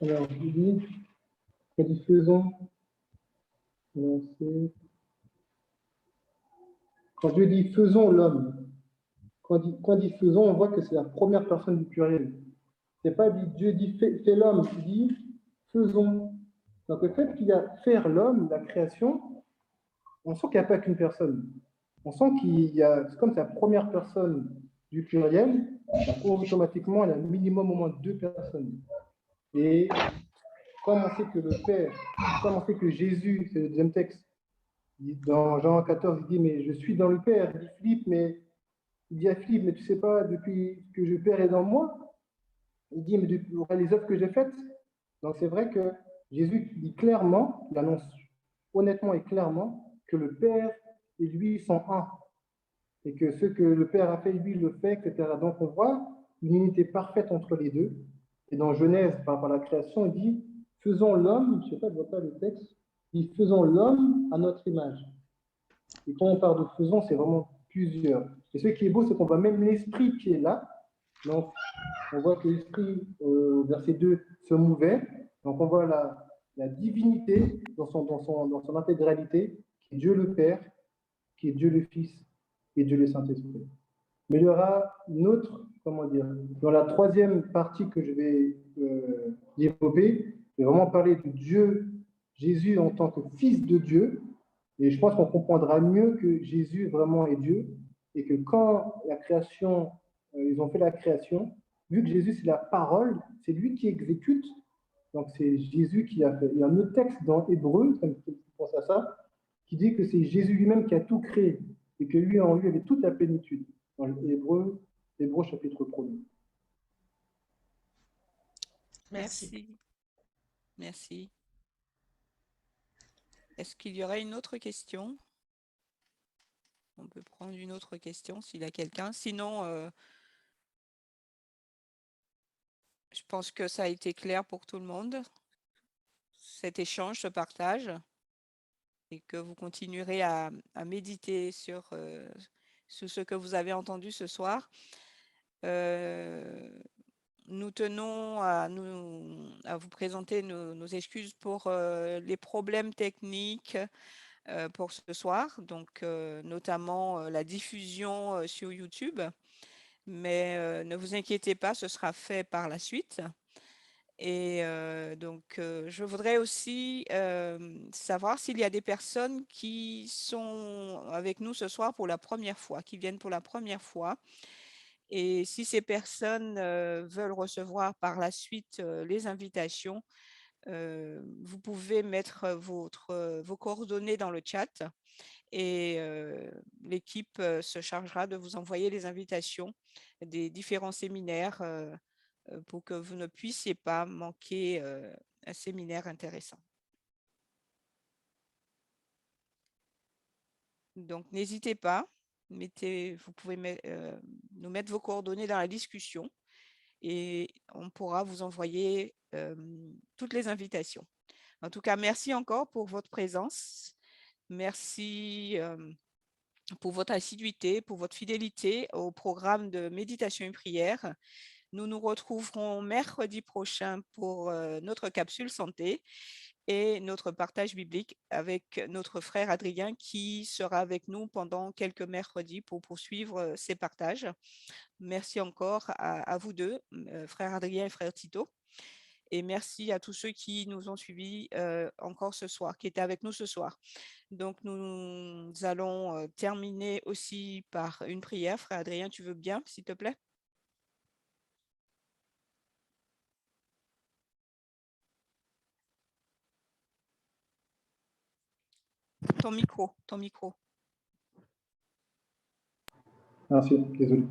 Speaker 2: Alors, je dis, quand dit faisons, alors, quand Dieu dit faisons l'homme, quand dit faisons, on voit que c'est la première personne du pluriel. C'est pas dit Dieu dit fais l'homme, il dit faisons. Donc le fait qu'il y a faire l'homme, la création, on sent qu'il n'y a pas qu'une personne. On sent qu'il y a, c'est comme c'est la première personne du pluriel, donc automatiquement il y a un minimum au moins deux personnes. Et comme on sait que le Père, comme on sait que Jésus, c'est le deuxième texte, dans Jean 14, il dit mais je suis dans le Père. Il dit Philippe, mais il dit à Philippe, mais tu ne sais pas depuis que le Père est dans moi. Il dit mais depuis les œuvres que j'ai faites. Donc c'est vrai que Jésus dit clairement, il annonce honnêtement et clairement que le Père et lui sont un. Et que ce que le Père a fait, lui le fait, etc. Donc on voit une unité parfaite entre les deux. Et dans Genèse, par rapport à la création, il dit faisons l'homme, je ne sais pas, je ne vois pas le texte, il dit faisons l'homme à notre image. Et quand on parle de faisons, c'est vraiment plusieurs. Et ce qui est beau, c'est qu'on voit même l'esprit qui est là. Donc, on voit que l'esprit, verset 2, se mouvait. Donc, on voit la divinité dans son intégralité, qui est Dieu le Père, qui est Dieu le Fils et Dieu le Saint-Esprit. Mais il y aura une autre, comment dire, dans la troisième partie que je vais développer, je vais vraiment parler de Dieu, Jésus en tant que Fils de Dieu. Et je pense qu'on comprendra mieux que Jésus vraiment est Dieu et que quand la création, ils ont fait la création, vu que Jésus c'est la parole, c'est lui qui exécute, donc c'est Jésus qui a fait. Il y a un autre texte dans Hébreu, ça me fait penser à ça, qui dit que c'est Jésus lui-même qui a tout créé et que lui en lui avait toute la plénitude. Dans Hébreu chapitre 1er.
Speaker 3: Merci. Merci. Est-ce qu'il y aurait une autre question? On peut prendre une autre question s'il y a quelqu'un. Sinon, je pense que ça a été clair pour tout le monde, cet échange, ce partage, et que vous continuerez à méditer sur ce que vous avez entendu ce soir. Nous tenons à vous présenter nos excuses pour les problèmes techniques pour ce soir, donc notamment la diffusion sur YouTube. Mais ne vous inquiétez pas, ce sera fait par la suite. Et donc, je voudrais aussi savoir s'il y a des personnes qui sont avec nous ce soir pour la première fois, qui viennent pour la première fois. Et si ces personnes veulent recevoir par la suite les invitations, vous pouvez mettre vos coordonnées dans le chat et l'équipe se chargera de vous envoyer les invitations des différents séminaires pour que vous ne puissiez pas manquer un séminaire intéressant. Donc, n'hésitez pas, vous pouvez nous mettre vos coordonnées dans la discussion et on pourra vous envoyer toutes les invitations. En tout cas, merci encore pour votre présence. Merci pour votre assiduité, pour votre fidélité au programme de méditation et prière. Nous nous retrouverons mercredi prochain pour notre capsule santé et notre partage biblique avec notre frère Adrien qui sera avec nous pendant quelques mercredis pour poursuivre ces partages. Merci encore à vous deux, frère Adrien et frère Tito. Et merci à tous ceux qui nous ont suivis encore ce soir, qui étaient avec nous ce soir. Donc, nous allons terminer aussi par une prière. Frère Adrien, tu veux bien, s'il te plaît? Ton micro.
Speaker 2: Merci, désolé.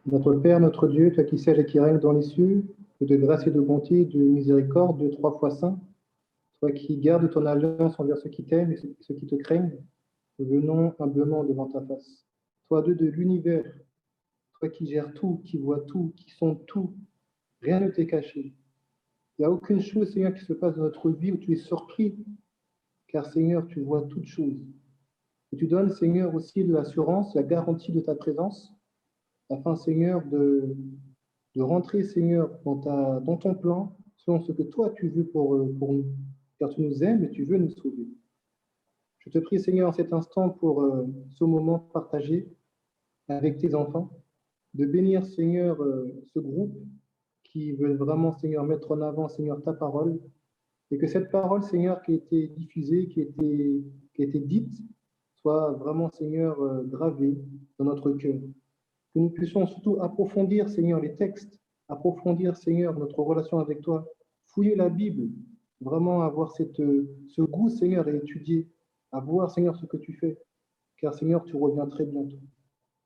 Speaker 2: Notre Père, notre Dieu, toi qui sièges et qui règnes dans les cieux, que de grâce et de bonté, de miséricorde, de trois fois saint, toi qui gardes ton alliance envers ceux qui t'aiment et ceux qui te craignent, nous venons humblement devant ta face. Toi, Dieu de l'univers, toi qui gères tout, qui vois tout, qui sens tout, rien ne t'est caché. Il n'y a aucune chose, Seigneur, qui se passe dans notre vie où tu es surpris, car Seigneur, tu vois toutes choses. Que tu donnes, Seigneur, aussi l'assurance, la garantie de ta présence, afin, Seigneur, de rentrer, Seigneur, dans ton plan, selon ce que toi tu veux pour nous. Car tu nous aimes et tu veux nous sauver. Je te prie, Seigneur, en cet instant pour ce moment partagé avec tes enfants, de bénir, Seigneur, ce groupe qui veut vraiment, Seigneur, mettre en avant, Seigneur, ta parole, et que cette parole, Seigneur, qui a été diffusée, qui a été dite, soit vraiment, Seigneur, gravée dans notre cœur. Que nous puissions surtout approfondir, Seigneur, les textes, approfondir, Seigneur, notre relation avec toi, fouiller la Bible, vraiment avoir ce goût, Seigneur, à étudier, à voir, Seigneur, ce que tu fais, car, Seigneur, tu reviens très bientôt.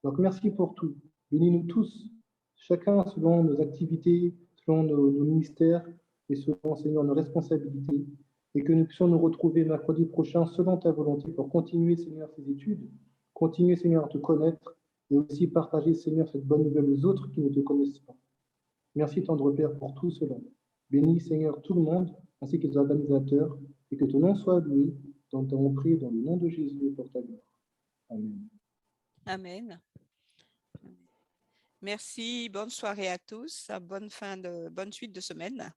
Speaker 2: Donc, merci pour tout. Bénis-nous tous, chacun selon nos activités, selon nos ministères et selon, Seigneur, nos responsabilités, et que nous puissions nous retrouver mercredi prochain selon ta volonté pour continuer, Seigneur, ces études, continuer, Seigneur, à te connaître et aussi partager, Seigneur, cette bonne nouvelle aux autres qui ne te connaissent pas. Merci, tendre Père, pour tout cela. Bénis, Seigneur, tout le monde, ainsi que les organisateurs, et que ton nom soit loué, dont nous avons prié dans le nom de Jésus et pour ta gloire. Amen.
Speaker 3: Amen. Merci, bonne soirée à tous, bonne suite de semaine.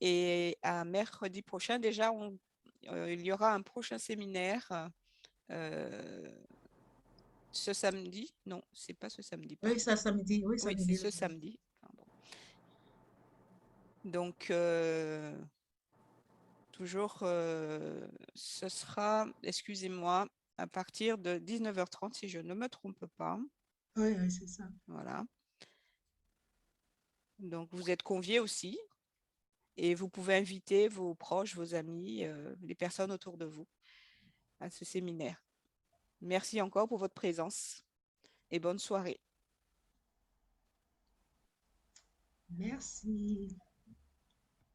Speaker 3: Et à mercredi prochain, déjà, il y aura un prochain séminaire ce samedi. Non, c'est pas ce samedi. Pardon.
Speaker 7: Oui, c'est samedi. Oui,
Speaker 3: c'est ce samedi. Pardon. Donc, toujours, ce sera, excusez-moi, à partir de 19h30, si je ne me trompe pas.
Speaker 7: Oui, c'est ça.
Speaker 3: Voilà. Donc, vous êtes conviés aussi et vous pouvez inviter vos proches, vos amis, les personnes autour de vous à ce séminaire. Merci encore pour votre présence et bonne soirée.
Speaker 7: Merci.